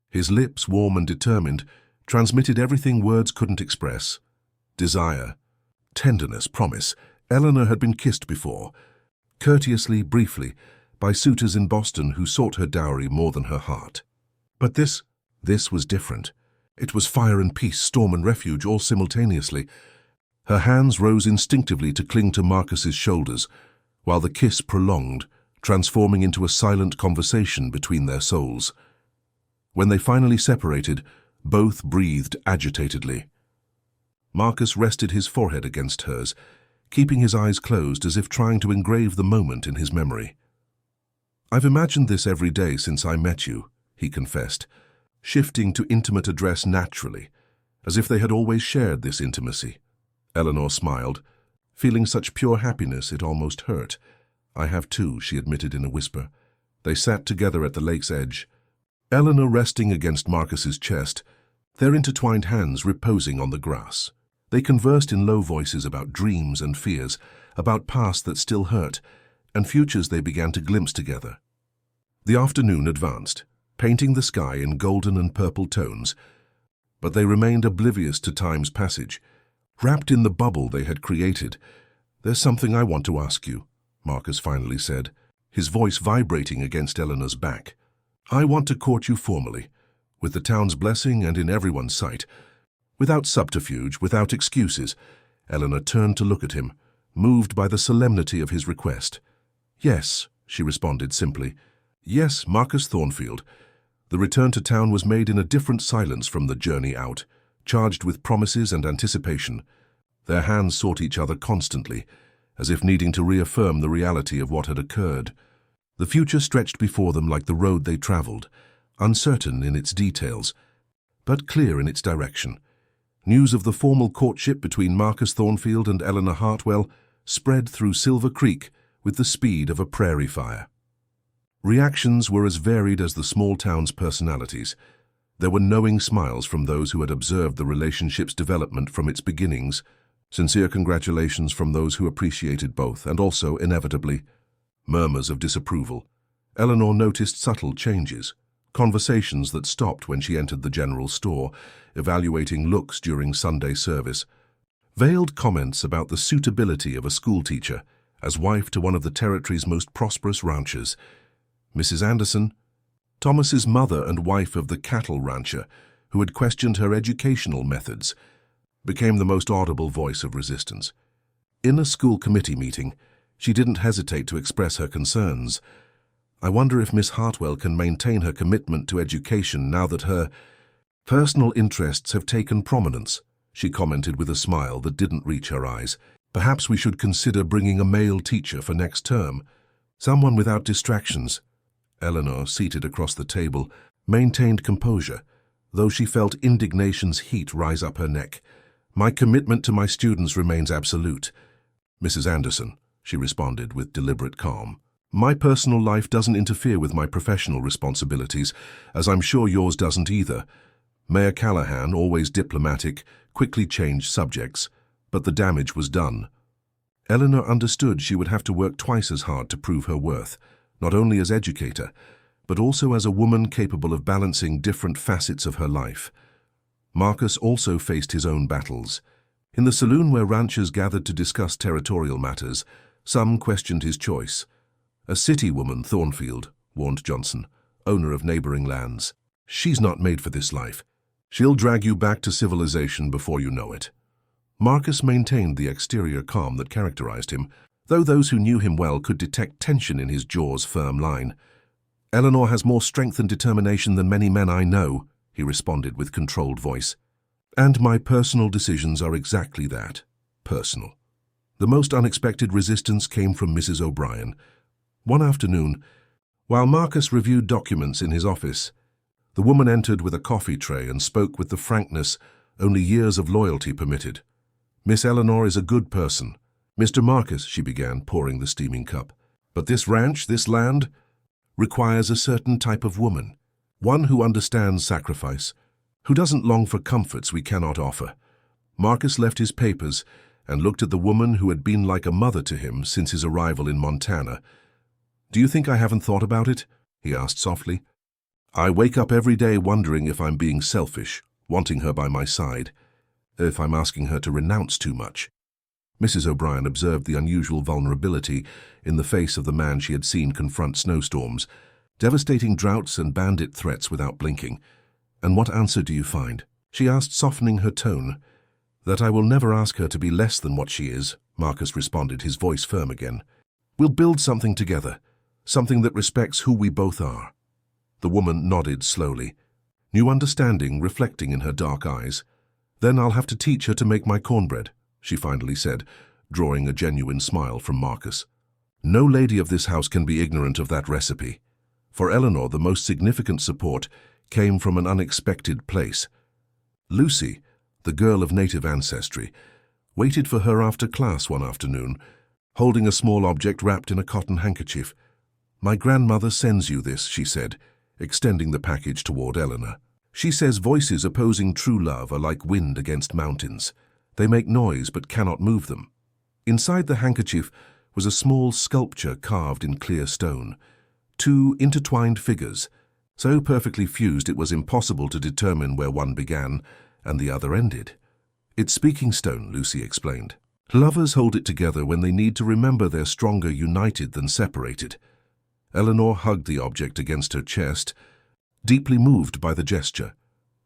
His lips, warm and determined, transmitted everything words couldn't express: desire, tenderness, promise. Eleanor had been kissed before, courteously, briefly, by suitors in Boston who sought her dowry more than her heart. But this was different. It was fire and peace, storm and refuge, all simultaneously. Her hands rose instinctively to cling to Marcus's shoulders, while the kiss prolonged, transforming into a silent conversation between their souls. When they finally separated, both breathed agitatedly. Marcus rested his forehead against hers, keeping his eyes closed as if trying to engrave the moment in his memory. "I've imagined this every day since I met you," he confessed, shifting to intimate address naturally, as if they had always shared this intimacy. Eleanor smiled, feeling such pure happiness it almost hurt. "I have too," she admitted in a whisper. They sat together at the lake's edge, Eleanor resting against Marcus's chest, their intertwined hands reposing on the grass. They conversed in low voices about dreams and fears, about past that still hurt, and futures they began to glimpse together. The afternoon advanced, painting the sky in golden and purple tones, but they remained oblivious to time's passage. Wrapped in the bubble they had created, "There's something I want to ask you," Marcus finally said, his voice vibrating against Eleanor's back. "I want to court you formally, with the town's blessing and in everyone's sight. Without subterfuge, without excuses." Eleanor turned to look at him, moved by the solemnity of his request. "Yes," she responded simply. "Yes, Marcus Thornfield." The return to town was made in a different silence from the journey out, charged with promises and anticipation. Their hands sought each other constantly, as if needing to reaffirm the reality of what had occurred. The future stretched before them like the road they traveled, uncertain in its details, but clear in its direction. News of the formal courtship between Marcus Thornfield and Eleanor Hartwell spread through Silver Creek with the speed of a prairie fire. Reactions were as varied as the small town's personalities. There were knowing smiles from those who had observed the relationship's development from its beginnings, sincere congratulations from those who appreciated both, and also, inevitably, murmurs of disapproval. Eleanor noticed subtle changes, conversations that stopped when she entered the general store, evaluating looks during Sunday service, veiled comments about the suitability of a schoolteacher as wife to one of the territory's most prosperous ranchers. Mrs. Anderson, Thomas's mother and wife of the cattle rancher, who had questioned her educational methods, became the most audible voice of resistance. In a school committee meeting, she didn't hesitate to express her concerns. "I wonder if Miss Hartwell can maintain her commitment to education now that her personal interests have taken prominence," she commented with a smile that didn't reach her eyes. "Perhaps we should consider bringing a male teacher for next term, someone without distractions." Eleanor, seated across the table, maintained composure, though she felt indignation's heat rise up her neck. "My commitment to my students remains absolute, Mrs. Anderson," she responded with deliberate calm. "My personal life doesn't interfere with my professional responsibilities, as I'm sure yours doesn't either." Mayor Callahan, always diplomatic, quickly changed subjects, but the damage was done. Eleanor understood she would have to work twice as hard to prove her worth, not only as educator, but also as a woman capable of balancing different facets of her life. Marcus also faced his own battles. In the saloon where ranchers gathered to discuss territorial matters, some questioned his choice. "A city woman, Thornfield," warned Johnson, owner of neighboring lands. "She's not made for this life. She'll drag you back to civilization before you know it." Marcus maintained the exterior calm that characterized him, though those who knew him well could detect tension in his jaw's firm line. "Eleanor has more strength and determination than many men I know," he responded with controlled voice. "And my personal decisions are exactly that, personal." The most unexpected resistance came from Mrs. O'Brien. One afternoon, while Marcus reviewed documents in his office, the woman entered with a coffee tray and spoke with the frankness only years of loyalty permitted. "Miss Eleanor is a good person. Mr. Marcus," she began, pouring the steaming cup, "but this ranch, this land, requires a certain type of woman, one who understands sacrifice, who doesn't long for comforts we cannot offer." Marcus left his papers and looked at the woman who had been like a mother to him since his arrival in Montana. "Do you think I haven't thought about it?" he asked softly. "I wake up every day wondering if I'm being selfish, wanting her by my side, if I'm asking her to renounce too much." Mrs. O'Brien observed the unusual vulnerability in the face of the man she had seen confront snowstorms, devastating droughts and bandit threats without blinking. "And what answer do you find?" she asked, softening her tone. "That I will never ask her to be less than what she is," Marcus responded, his voice firm again. "We'll build something together, something that respects who we both are." The woman nodded slowly, new understanding reflecting in her dark eyes. "Then I'll have to teach her to make my cornbread," she finally said, drawing a genuine smile from Marcus. "No lady of this house can be ignorant of that recipe." For Eleanor, the most significant support came from an unexpected place. Lucy, the girl of native ancestry, waited for her after class one afternoon, holding a small object wrapped in a cotton handkerchief. "My grandmother sends you this," she said, extending the package toward Eleanor. "She says voices opposing true love are like wind against mountains. They make noise but cannot move them." Inside the handkerchief was a small sculpture carved in clear stone. Two intertwined figures, so perfectly fused it was impossible to determine where one began and the other ended. "It's speaking stone," Lucy explained. "Lovers hold it together when they need to remember they're stronger united than separated." Eleanor hugged the object against her chest, deeply moved by the gesture.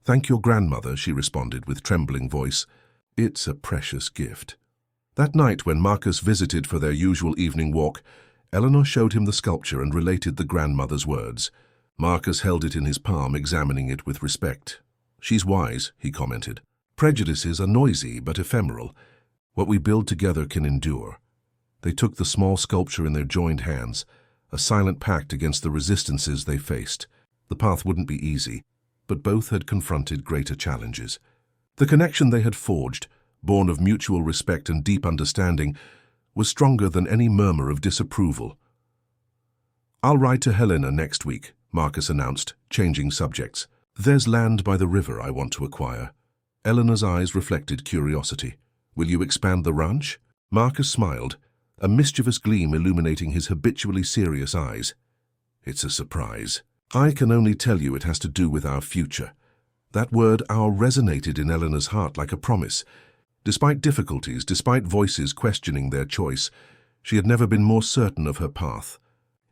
"Thank your grandmother," she responded with trembling voice. "It's a precious gift." That night, when Marcus visited for their usual evening walk, Eleanor showed him the sculpture and related the grandmother's words. Marcus held it in his palm, examining it with respect. "She's wise," he commented. "Prejudices are noisy but ephemeral. What we build together can endure." They took the small sculpture in their joined hands, a silent pact against the resistances they faced. The path wouldn't be easy, but both had confronted greater challenges. The connection they had forged, born of mutual respect and deep understanding, was stronger than any murmur of disapproval. "I'll ride to Helena next week," Marcus announced, changing subjects. "There's land by the river I want to acquire." Eleanor's eyes reflected curiosity. "Will you expand the ranch?" Marcus smiled, a mischievous gleam illuminating his habitually serious eyes. "It's a surprise. I can only tell you it has to do with our future." That word "our" resonated in Eleanor's heart like a promise. Despite difficulties, despite voices questioning their choice, she had never been more certain of her path.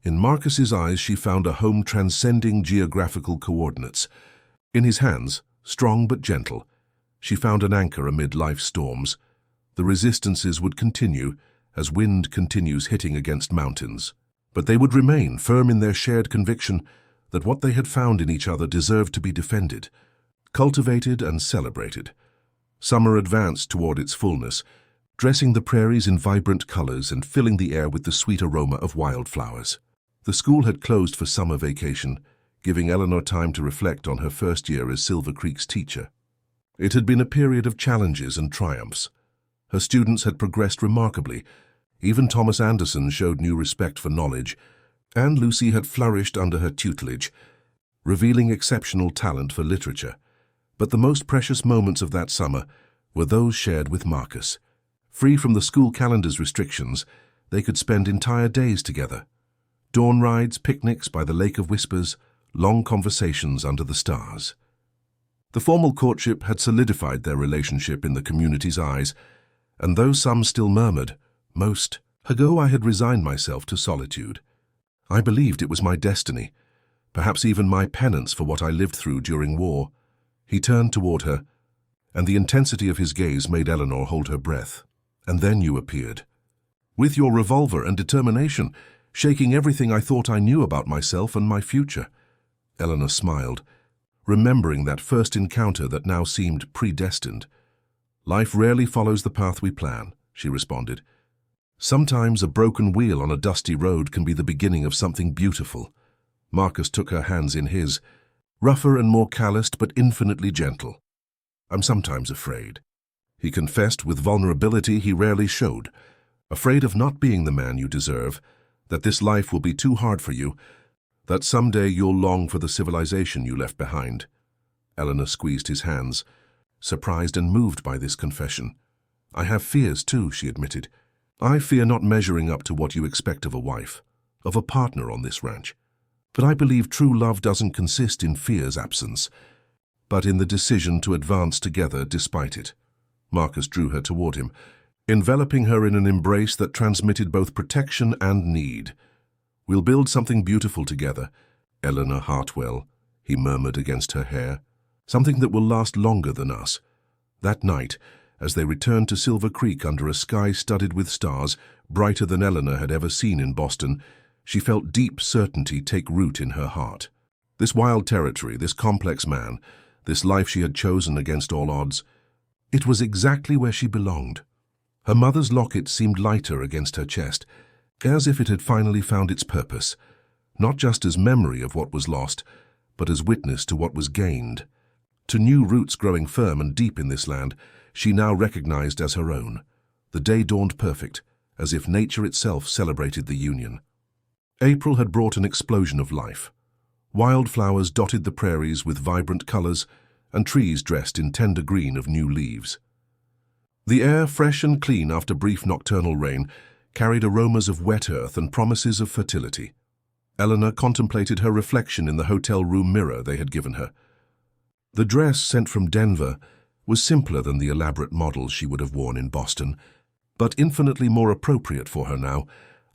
In Marcus's eyes she found a home transcending geographical coordinates. In his hands, strong but gentle, she found an anchor amid life's storms. The resistances would continue, as wind continues hitting against mountains. But they would remain firm in their shared conviction that what they had found in each other deserved to be defended, cultivated and celebrated. Summer advanced toward its fullness, dressing the prairies in vibrant colors and filling the air with the sweet aroma of wildflowers. The school had closed for summer vacation, giving Eleanor time to reflect on her first year as Silver Creek's teacher. It had been a period of challenges and triumphs. Her students had progressed remarkably. Even Thomas Anderson showed new respect for knowledge, and Lucy had flourished under her tutelage, revealing exceptional talent for literature. But the most precious moments of that summer were those shared with Marcus. Free from the school calendar's restrictions, they could spend entire days together. Dawn rides, picnics by the Lake of Whispers, long conversations under the stars. The formal courtship had solidified their relationship in the community's eyes, and though some still murmured, most, "Ago I had resigned myself to solitude. I believed it was my destiny, perhaps even my penance for what I lived through during war." He turned toward her, and the intensity of his gaze made Eleanor hold her breath. "And then you appeared. With your revolver and determination, shaking everything I thought I knew about myself and my future." Eleanor smiled, remembering that first encounter that now seemed predestined. "Life rarely follows the path we plan," she responded. "Sometimes a broken wheel on a dusty road can be the beginning of something beautiful." Marcus took her hands in his, rougher and more calloused but infinitely gentle. "I'm sometimes afraid," he confessed with vulnerability he rarely showed. "Afraid of not being the man you deserve, that this life will be too hard for you, that someday you'll long for the civilization you left behind." Eleanor squeezed his hands, surprised and moved by this confession. "I have fears too," she admitted. "I fear not measuring up to what you expect of a wife, of a partner on this ranch. But I believe true love doesn't consist in fear's absence, but in the decision to advance together despite it." Marcus drew her toward him, enveloping her in an embrace that transmitted both protection and need. "We'll build something beautiful together, Eleanor Hartwell," he murmured against her hair. "Something that will last longer than us." That night, as they returned to Silver Creek under a sky studded with stars, brighter than Eleanor had ever seen in Boston, she felt deep certainty take root in her heart. This wild territory, this complex man, this life she had chosen against all odds, it was exactly where she belonged. Her mother's locket seemed lighter against her chest, as if it had finally found its purpose, not just as memory of what was lost, but as witness to what was gained. To new roots growing firm and deep in this land, she now recognized as her own. The day dawned perfect, as if nature itself celebrated the union. April had brought an explosion of life. Wildflowers dotted the prairies with vibrant colors, and trees dressed in tender green of new leaves. The air, fresh and clean after brief nocturnal rain, carried aromas of wet earth and promises of fertility. Eleanor contemplated her reflection in the hotel room mirror they had given her. The dress sent from Denver was simpler than the elaborate models she would have worn in Boston, but infinitely more appropriate for her now,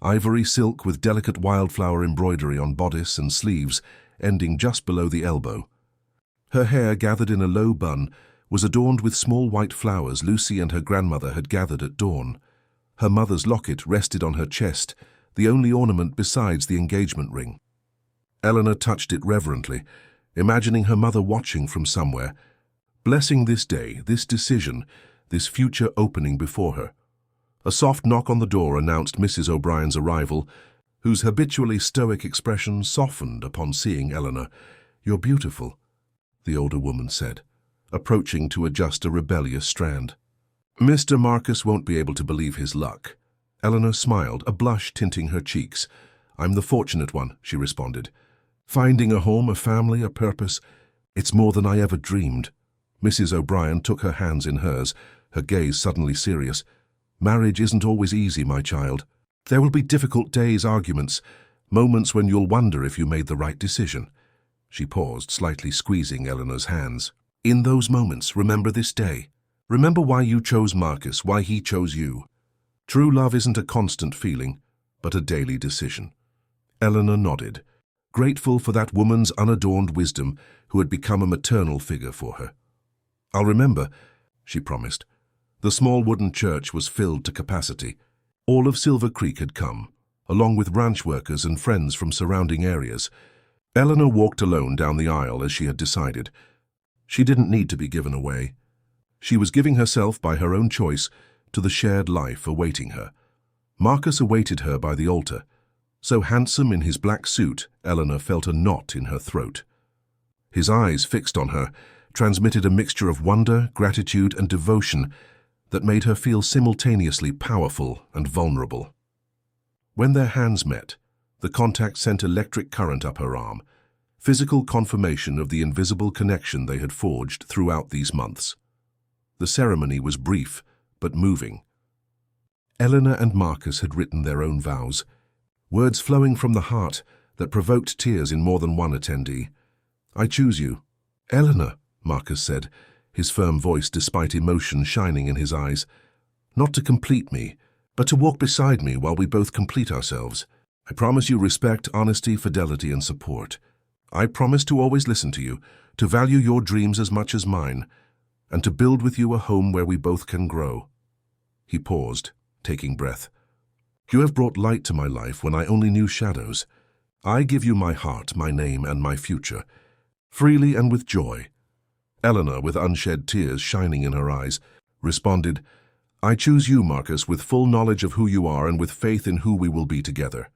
ivory silk with delicate wildflower embroidery on bodice and sleeves ending just below the elbow. Her hair, gathered in a low bun, was adorned with small white flowers Lucy and her grandmother had gathered at dawn. Her mother's locket rested on her chest, the only ornament besides the engagement ring. Eleanor touched it reverently, imagining her mother watching from somewhere, blessing this day, this decision, this future opening before her. A soft knock on the door announced Mrs. O'Brien's arrival, whose habitually stoic expression softened upon seeing Eleanor. "You're beautiful," the older woman said, approaching to adjust a rebellious strand. "Mr. Marcus won't be able to believe his luck." Eleanor smiled, a blush tinting her cheeks. "I'm the fortunate one," she responded. "Finding a home, a family, a purpose, it's more than I ever dreamed." Mrs. O'Brien took her hands in hers, her gaze suddenly serious. "Marriage isn't always easy, my child. There will be difficult days, arguments, moments when you'll wonder if you made the right decision." She paused, slightly squeezing Eleanor's hands. "In those moments, remember this day. Remember why you chose Marcus, why he chose you. True love isn't a constant feeling, but a daily decision." Eleanor nodded, grateful for that woman's unadorned wisdom who had become a maternal figure for her. "I'll remember," she promised. The small wooden church was filled to capacity. All of Silver Creek had come, along with ranch workers and friends from surrounding areas. Eleanor walked alone down the aisle as she had decided. She didn't need to be given away. She was giving herself by her own choice to the shared life awaiting her. Marcus awaited her by the altar. So handsome in his black suit, Eleanor felt a knot in her throat. His eyes, fixed on her, transmitted a mixture of wonder, gratitude, and devotion that made her feel simultaneously powerful and vulnerable. When their hands met, the contact sent electric current up her arm, physical confirmation of the invisible connection they had forged throughout these months. The ceremony was brief, but moving. Eleanor and Marcus had written their own vows, words flowing from the heart that provoked tears in more than one attendee. "I choose you." "Eleanor," Marcus said, his firm voice despite emotion shining in his eyes. "Not to complete me, but to walk beside me while we both complete ourselves. I promise you respect, honesty, fidelity, and support. I promise to always listen to you, to value your dreams as much as mine, and to build with you a home where we both can grow." He paused, taking breath. "You have brought light to my life when I only knew shadows. I give you my heart, my name, and my future, freely and with joy." Eleanor, with unshed tears shining in her eyes, responded, "I choose you, Marcus, with full knowledge of who you are and with faith in who we will be together.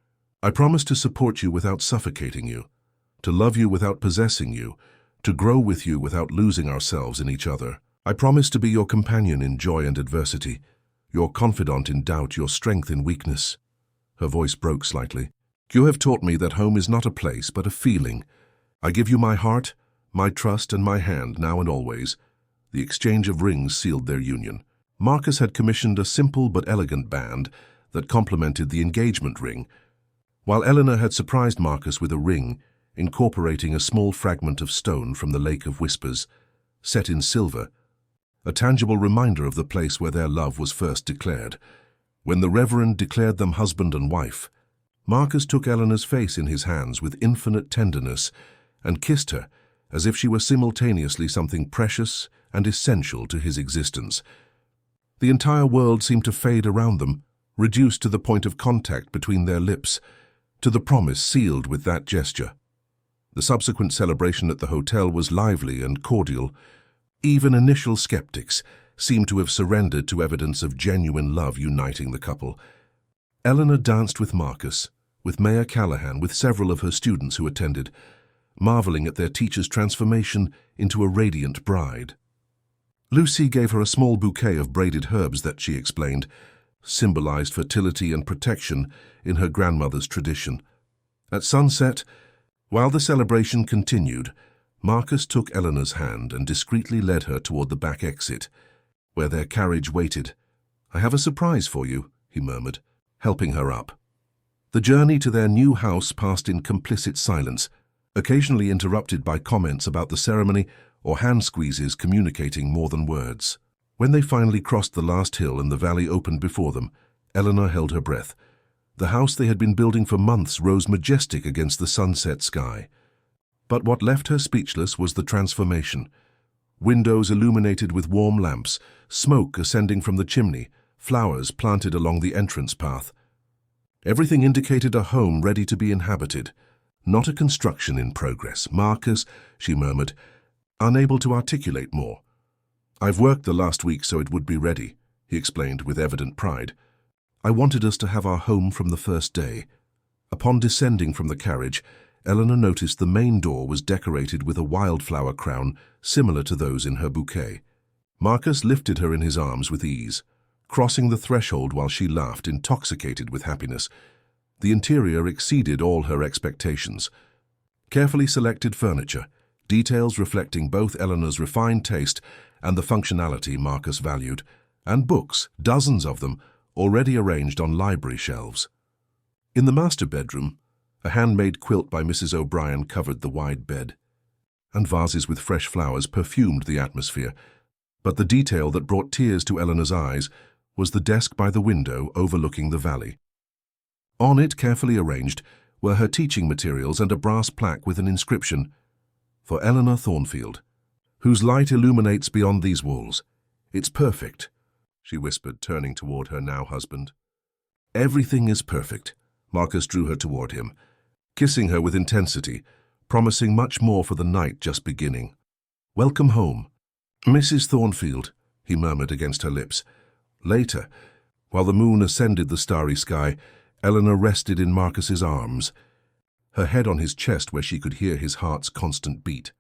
I promise to support you without suffocating you, to love you without possessing you, to grow with you without losing ourselves in each other. I promise to be your companion in joy and adversity, your confidant in doubt, your strength in weakness." Her voice broke slightly. "You have taught me that home is not a place, but a feeling. I give you my heart, my trust, and my hand, now and always." The exchange of rings sealed their union. Marcus had commissioned a simple but elegant band that complemented the engagement ring, while Eleanor had surprised Marcus with a ring, incorporating a small fragment of stone from the Lake of Whispers, set in silver, a tangible reminder of the place where their love was first declared. When the Reverend declared them husband and wife, Marcus took Eleanor's face in his hands with infinite tenderness and kissed her as if she were simultaneously something precious and essential to his existence. The entire world seemed to fade around them, reduced to the point of contact between their lips, to the promise sealed with that gesture. The subsequent celebration at the hotel was lively and cordial. Even initial skeptics seemed to have surrendered to evidence of genuine love uniting the couple. Eleanor danced with Marcus, with Mayor Callahan, with several of her students who attended, marveling at their teacher's transformation into a radiant bride. Lucy gave her a small bouquet of braided herbs that, she explained, symbolized fertility and protection in her grandmother's tradition. At sunset, while the celebration continued, Marcus took Eleanor's hand and discreetly led her toward the back exit, where their carriage waited. "I have a surprise for you," he murmured, helping her up. The journey to their new house passed in complicit silence, occasionally interrupted by comments about the ceremony or hand squeezes communicating more than words. When they finally crossed the last hill and the valley opened before them, Eleanor held her breath. The house they had been building for months rose majestic against the sunset sky. But what left her speechless was the transformation. Windows illuminated with warm lamps, smoke ascending from the chimney, flowers planted along the entrance path. Everything indicated a home ready to be inhabited, not a construction in progress. "Marcus," she murmured, unable to articulate more. "I've worked the last week so it would be ready," he explained with evident pride. "I wanted us to have our home from the first day." Upon descending from the carriage, Eleanor noticed the main door was decorated with a wildflower crown similar to those in her bouquet. Marcus lifted her in his arms with ease, crossing the threshold while she laughed, intoxicated with happiness. The interior exceeded all her expectations. Carefully selected furniture, details reflecting both Eleanor's refined taste and the functionality Marcus valued, and books, dozens of them, already arranged on library shelves. In the master bedroom, a handmade quilt by Mrs. O'Brien covered the wide bed, and vases with fresh flowers perfumed the atmosphere. But the detail that brought tears to Eleanor's eyes was the desk by the window overlooking the valley. On it, carefully arranged, were her teaching materials and a brass plaque with an inscription, "For Eleanor Thornfield, whose light illuminates beyond these walls. It's perfect," she whispered, turning toward her now husband. "Everything is perfect." Marcus drew her toward him, kissing her with intensity, promising much more for the night just beginning. "Welcome home, Mrs. Thornfield," he murmured against her lips. Later, while the moon ascended the starry sky, Eleanor rested in Marcus's arms, her head on his chest where she could hear his heart's constant beat.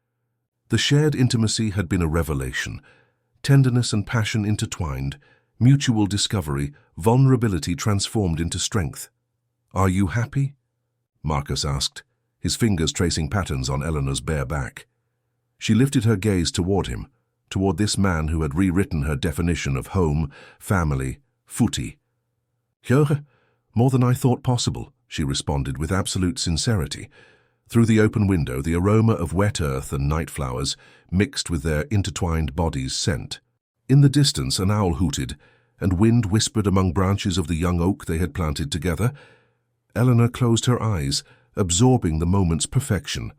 The shared intimacy had been a revelation. Tenderness and passion intertwined, mutual discovery, vulnerability transformed into strength. "Are you happy?" Marcus asked, his fingers tracing patterns on Eleanor's bare back. She lifted her gaze toward him, toward this man who had rewritten her definition of home, family, footy. "Yeah, more than I thought possible," she responded with absolute sincerity. Through the open window, the aroma of wet earth and night flowers mixed with their intertwined bodies' scent. In the distance, an owl hooted, and wind whispered among branches of the young oak they had planted together. Eleanor closed her eyes, absorbing the moment's perfection.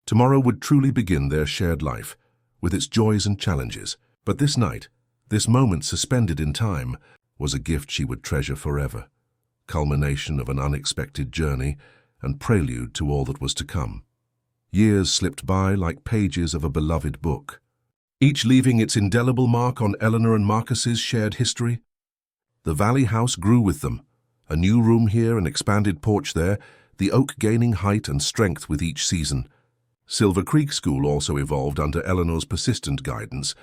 Tomorrow would truly begin their shared life, with its joys and challenges. But this night, this moment suspended in time, was a gift she would treasure forever, culmination of an unexpected journey and prelude to all that was to come. Years slipped by like pages of a beloved book, each leaving its indelible mark on Eleanor and Marcus's shared history. The valley house grew with them, a new room here, an expanded porch there, the oak gaining height and strength with each season. Silver Creek School also evolved under Eleanor's persistent guidance,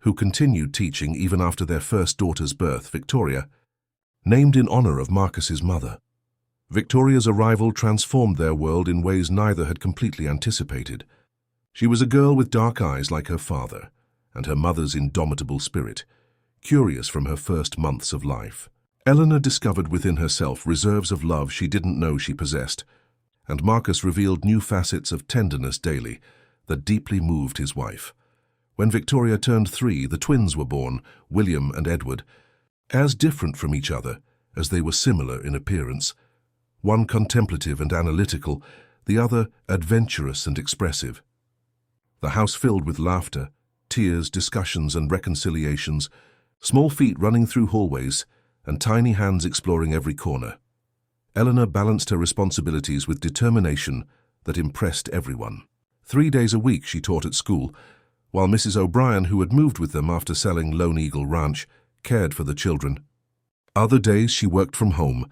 who continued teaching even after their first daughter's birth, Victoria, named in honor of Marcus's mother. Victoria's arrival transformed their world in ways neither had completely anticipated. She was a girl with dark eyes like her father, and her mother's indomitable spirit, curious from her first months of life. Eleanor discovered within herself reserves of love she didn't know she possessed, and Marcus revealed new facets of tenderness daily that deeply moved his wife. When Victoria turned 3, the twins were born, William and Edward, as different from each other as they were similar in appearance. One contemplative and analytical, the other adventurous and expressive. The house filled with laughter, tears, discussions and reconciliations, small feet running through hallways, and tiny hands exploring every corner. Eleanor balanced her responsibilities with determination that impressed everyone. 3 days a week she taught at school, while Mrs. O'Brien, who had moved with them after selling Lone Eagle Ranch, cared for the children. Other days she worked from home,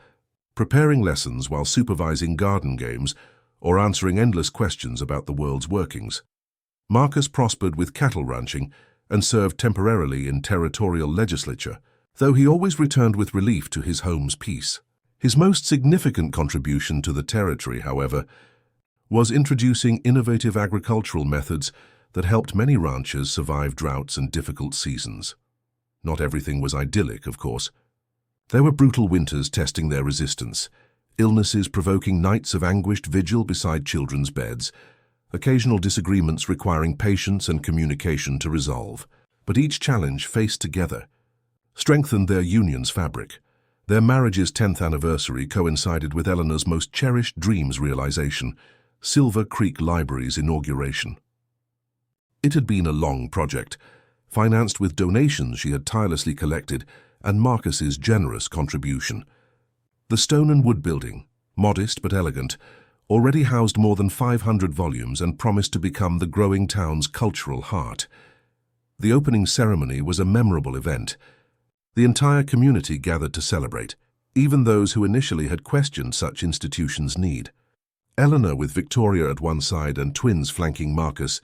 preparing lessons while supervising garden games or answering endless questions about the world's workings. Marcus prospered with cattle ranching and served temporarily in territorial legislature, though he always returned with relief to his home's peace. His most significant contribution to the territory, however, was introducing innovative agricultural methods that helped many ranchers survive droughts and difficult seasons. Not everything was idyllic, of course. There were brutal winters testing their resistance, illnesses provoking nights of anguished vigil beside children's beds, occasional disagreements requiring patience and communication to resolve. But each challenge, faced together, strengthened their union's fabric. Their marriage's 10th anniversary coincided with Eleanor's most cherished dream's realization, Silver Creek Library's inauguration. It had been a long project, financed with donations she had tirelessly collected and Marcus's generous contribution. The stone and wood building, modest but elegant, already housed more than 500 volumes and promised to become the growing town's cultural heart. The opening ceremony was a memorable event. The entire community gathered to celebrate, even those who initially had questioned such institutions' need. Eleanor, with Victoria at one side and twins flanking Marcus,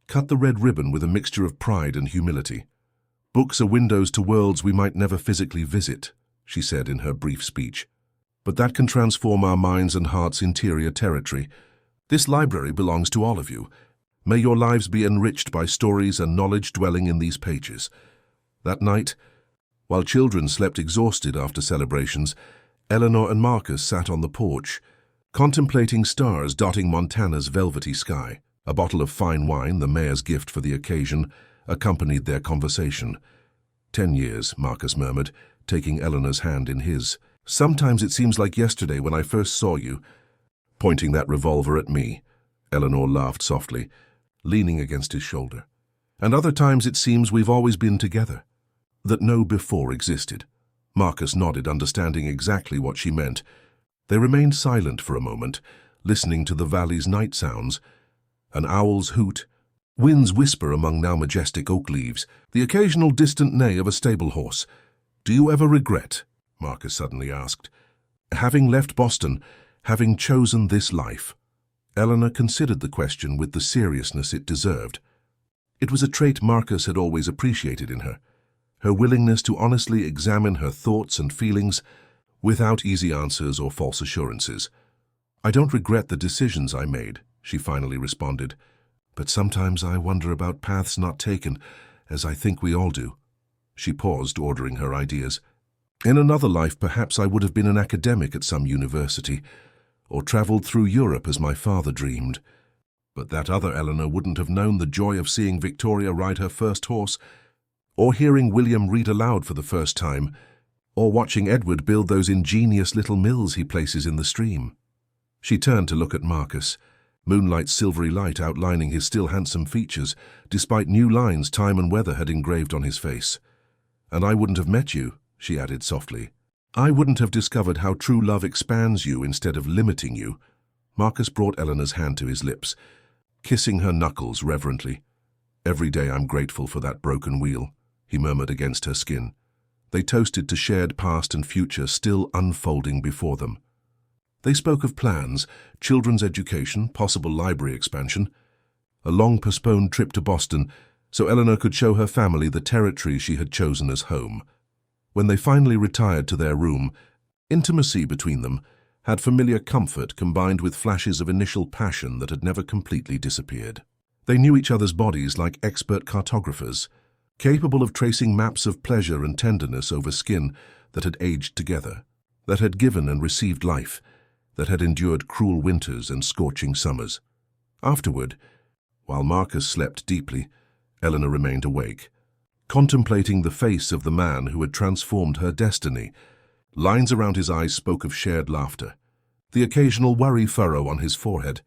cut the red ribbon with a mixture of pride and humility. "Books are windows to worlds we might never physically visit," she said in her brief speech. "But that can transform our minds and hearts' interior territory. This library belongs to all of you. May your lives be enriched by stories and knowledge dwelling in these pages." That night, while children slept exhausted after celebrations, Eleanor and Marcus sat on the porch, contemplating stars dotting Montana's velvety sky. A bottle of fine wine, the mayor's gift for the occasion, accompanied their conversation. 10 years, Marcus murmured, taking Eleanor's hand in his. "Sometimes it seems like yesterday when I first saw you," pointing that revolver at me. Eleanor laughed softly, leaning against his shoulder. "And other times it seems we've always been together, that no before existed." Marcus nodded, understanding exactly what she meant. They remained silent for a moment, listening to the valley's night sounds. An owl's hoot, winds whisper among now majestic oak leaves, the occasional distant neigh of a stable horse. "Do you ever regret," Marcus suddenly asked, "having left Boston, having chosen this life?" Eleanor considered the question with the seriousness it deserved. It was a trait Marcus had always appreciated in her, her willingness to honestly examine her thoughts and feelings without easy answers or false assurances. "I don't regret the decisions I made," she finally responded, "but sometimes I wonder about paths not taken, as I think we all do." She paused, ordering her ideas. "In another life, perhaps I would have been an academic at some university, or traveled through Europe as my father dreamed. But that other Eleanor wouldn't have known the joy of seeing Victoria ride her first horse, or hearing William read aloud for the first time, or watching Edward build those ingenious little mills he places in the stream." She turned to look at Marcus, moonlight's silvery light outlining his still handsome features, despite new lines time and weather had engraved on his face. "And I wouldn't have met you," she added softly. "I wouldn't have discovered how true love expands you instead of limiting you." Marcus brought Eleanor's hand to his lips, kissing her knuckles reverently. "Every day I'm grateful for that broken wheel," he murmured against her skin. They toasted to shared past and future still unfolding before them. They spoke of plans, children's education, possible library expansion, a long-postponed trip to Boston so Eleanor could show her family the territory she had chosen as home. When they finally retired to their room, intimacy between them had familiar comfort combined with flashes of initial passion that had never completely disappeared. They knew each other's bodies like expert cartographers, capable of tracing maps of pleasure and tenderness over skin that had aged together, that had given and received life, that had endured cruel winters and scorching summers. Afterward, while Marcus slept deeply, Eleanor remained awake, contemplating the face of the man who had transformed her destiny. Lines around his eyes spoke of shared laughter, the occasional worry furrow on his forehead,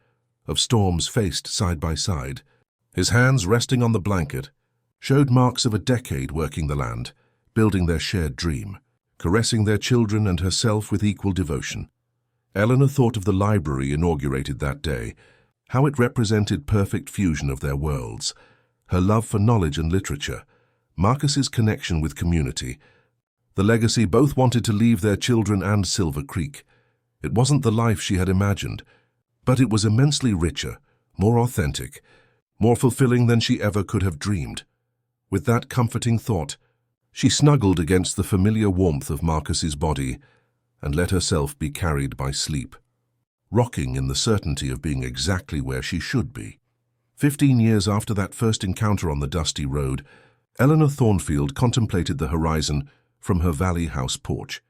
of storms faced side by side. His hands resting on the blanket showed marks of a decade working the land, building their shared dream, caressing their children and herself with equal devotion. Eleanor thought of the library inaugurated that day, how it represented perfect fusion of their worlds, her love for knowledge and literature, Marcus's connection with community, the legacy both wanted to leave their children and Silver Creek. It wasn't the life she had imagined, but it was immensely richer, more authentic, more fulfilling than she ever could have dreamed. With that comforting thought, she snuggled against the familiar warmth of Marcus's body and let herself be carried by sleep, rocking in the certainty of being exactly where she should be. 15 years after that first encounter on the dusty road, Eleanor Thornfield contemplated the horizon from her valley house porch.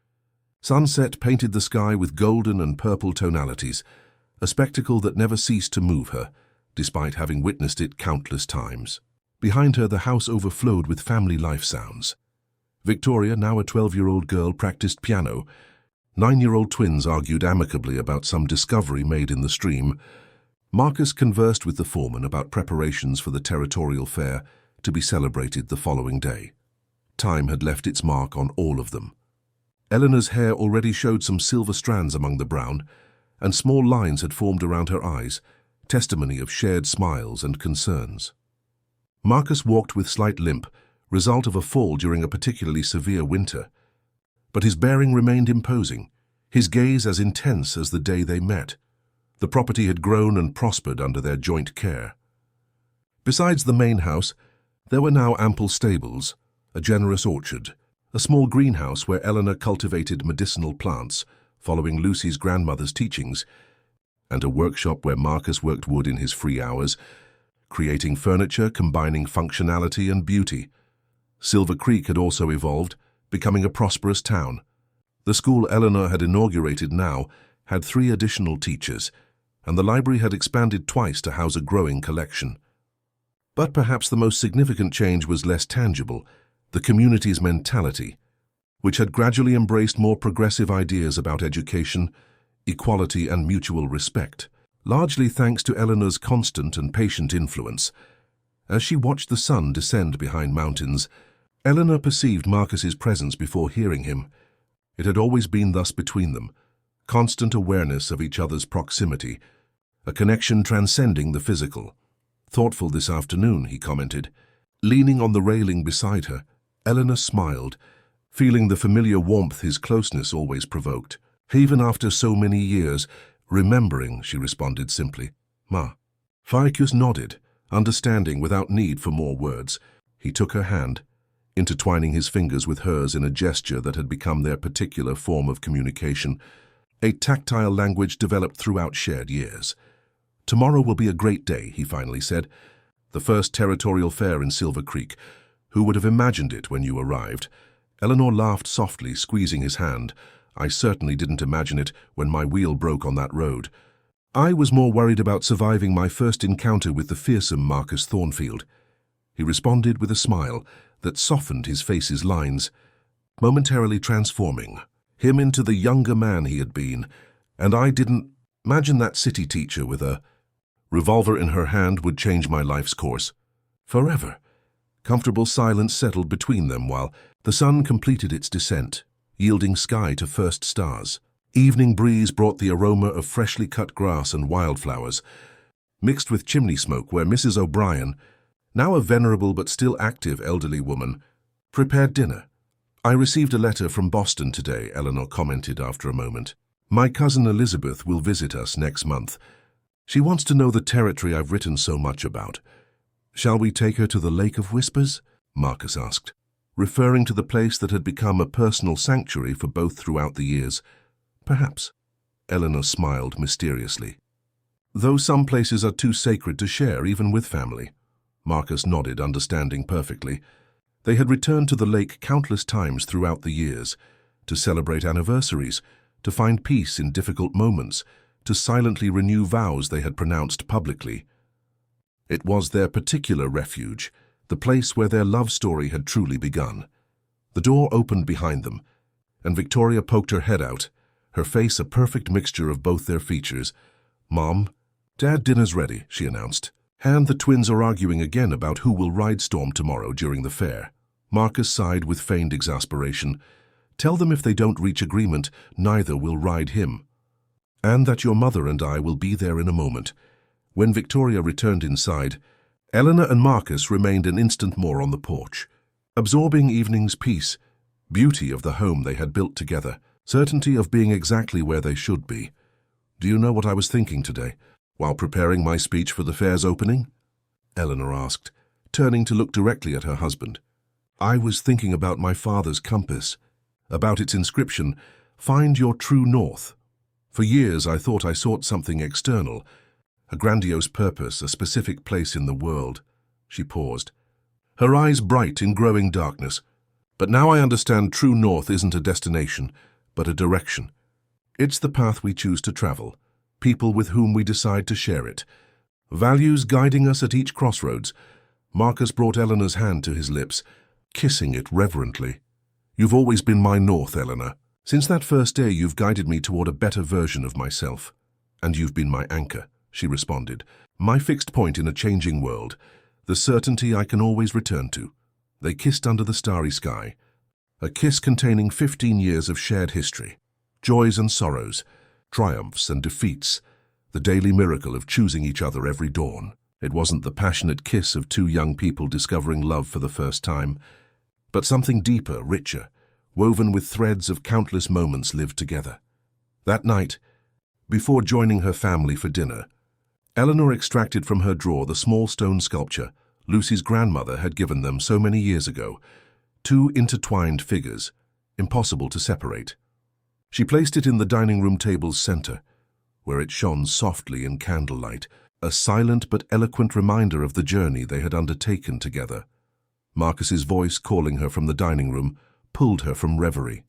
Sunset painted the sky with golden and purple tonalities, a spectacle that never ceased to move her, despite having witnessed it countless times. Behind her, the house overflowed with family life sounds. Victoria, now a 12-year-old girl, practiced piano. 9-year-old twins argued amicably about some discovery made in the stream. Marcus conversed with the foreman about preparations for the territorial fair to be celebrated the following day. Time had left its mark on all of them. Eleanor's hair already showed some silver strands among the brown, and small lines had formed around her eyes, testimony of shared smiles and concerns. Marcus walked with slight limp, result of a fall during a particularly severe winter. But his bearing remained imposing, his gaze as intense as the day they met. The property had grown and prospered under their joint care. Besides the main house, there were now ample stables, a generous orchard, a small greenhouse where Eleanor cultivated medicinal plants, following Lucy's grandmother's teachings, and a workshop where Marcus worked wood in his free hours, creating furniture combining functionality and beauty. Silver Creek had also evolved, becoming a prosperous town. The school Eleanor had inaugurated now had 3 additional teachers, and the library had expanded twice to house a growing collection. But perhaps the most significant change was less tangible, the community's mentality, which had gradually embraced more progressive ideas about education, equality, and mutual respect, largely thanks to Eleanor's constant and patient influence. As she watched the sun descend behind mountains, Eleanor perceived Marcus's presence before hearing him. It had always been thus between them, constant awareness of each other's proximity, a connection transcending the physical. "Thoughtful this afternoon," he commented. Leaning on the railing beside her, Eleanor smiled, feeling the familiar warmth his closeness always provoked. "Even after so many years, remembering," she responded simply. "Ma." Ficus nodded, understanding without need for more words. He took her hand, intertwining his fingers with hers in a gesture that had become their particular form of communication, a tactile language developed throughout shared years. "Tomorrow will be a great day," he finally said. "The first territorial fair in Silver Creek. Who would have imagined it when you arrived?" Eleanor laughed softly, squeezing his hand. "I certainly didn't imagine it when my wheel broke on that road. I was more worried about surviving my first encounter with the fearsome Marcus Thornfield." He responded with a smile that softened his face's lines, momentarily transforming him into the younger man he had been. "And I didn't imagine that city teacher with a revolver in her hand would change my life's course forever." Comfortable silence settled between them while the sun completed its descent, yielding sky to first stars. Evening breeze brought the aroma of freshly cut grass and wildflowers, mixed with chimney smoke where Mrs. O'Brien, now a venerable but still active elderly woman, prepared dinner. "I received a letter from Boston today," Eleanor commented after a moment. "My cousin Elizabeth will visit us next month. She wants to know the territory I've written so much about." "Shall we take her to the Lake of Whispers?" Marcus asked, referring to the place that had become a personal sanctuary for both throughout the years. "Perhaps." Eleanor smiled mysteriously. "Though some places are too sacred to share, even with family." Marcus nodded, understanding perfectly. They had returned to the lake countless times throughout the years, to celebrate anniversaries, to find peace in difficult moments, to silently renew vows they had pronounced publicly. It was their particular refuge, the place where their love story had truly begun. The door opened behind them, and Victoria poked her head out, her face a perfect mixture of both their features. "Mom, Dad, dinner's ready," she announced. "And the twins are arguing again about who will ride Storm tomorrow during the fair." Marcus sighed with feigned exasperation. "Tell them if they don't reach agreement, neither will ride him. And that your mother and I will be there in a moment." When Victoria returned inside, Eleanor and Marcus remained an instant more on the porch, absorbing evening's peace, beauty of the home they had built together, certainty of being exactly where they should be. "Do you know what I was thinking today, while preparing my speech for the fair's opening?" Eleanor asked, turning to look directly at her husband. "I was thinking about my father's compass, about its inscription, Find your true north. For years I thought I sought something external, a grandiose purpose, a specific place in the world. She paused, her eyes bright in growing darkness. But now I understand true north isn't a destination, but a direction. It's the path we choose to travel, people with whom we decide to share it, values guiding us at each crossroads. Marcus brought Eleanor's hand to his lips, kissing it reverently. You've always been my north, Eleanor. Since that first day, you've guided me toward a better version of myself. And you've been my anchor, she responded. My fixed point in a changing world, the certainty I can always return to. They kissed under the starry sky, a kiss containing 15 years of shared history, joys and sorrows, triumphs and defeats, the daily miracle of choosing each other every dawn. It wasn't the passionate kiss of two young people discovering love for the first time, but something deeper, richer, woven with threads of countless moments lived together. That night, before joining her family for dinner, Eleanor extracted from her drawer the small stone sculpture Lucy's grandmother had given them so many years ago, two intertwined figures, impossible to separate. She placed it in the dining room table's center, where it shone softly in candlelight, a silent but eloquent reminder of the journey they had undertaken together. Marcus's voice calling her from the dining room pulled her from reverie.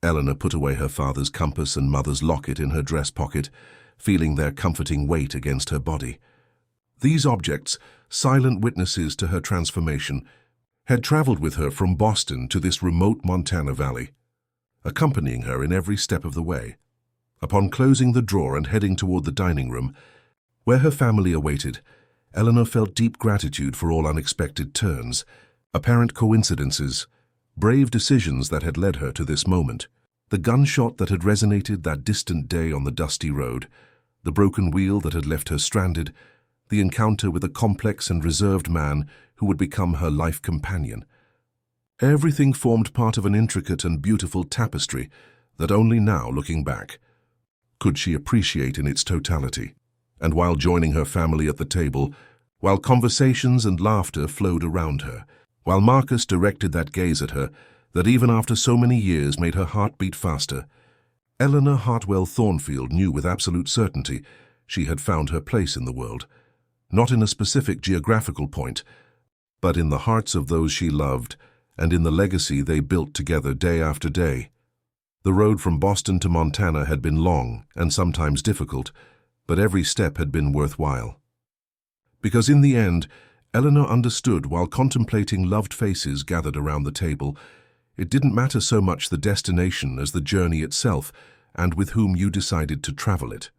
Eleanor put away her father's compass and mother's locket in her dress pocket, feeling their comforting weight against her body. These objects, silent witnesses to her transformation, had traveled with her from Boston to this remote Montana valley, accompanying her in every step of the way. Upon closing the drawer and heading toward the dining room, where her family awaited, Eleanor felt deep gratitude for all unexpected turns, apparent coincidences, brave decisions that had led her to this moment. The gunshot that had resonated that distant day on the dusty road, the broken wheel that had left her stranded, the encounter with a complex and reserved man who would become her life companion. Everything formed part of an intricate and beautiful tapestry that only now, looking back, could she appreciate in its totality. And while joining her family at the table, while conversations and laughter flowed around her, while Marcus directed that gaze at her that even after so many years made her heart beat faster, Eleanor Hartwell Thornfield knew with absolute certainty she had found her place in the world, not in a specific geographical point, but in the hearts of those she loved and in the legacy they built together day after day. The road from Boston to Montana had been long and sometimes difficult, but every step had been worthwhile. Because in the end, Eleanor understood while contemplating loved faces gathered around the table, it didn't matter so much the destination as the journey itself and with whom you decided to travel it.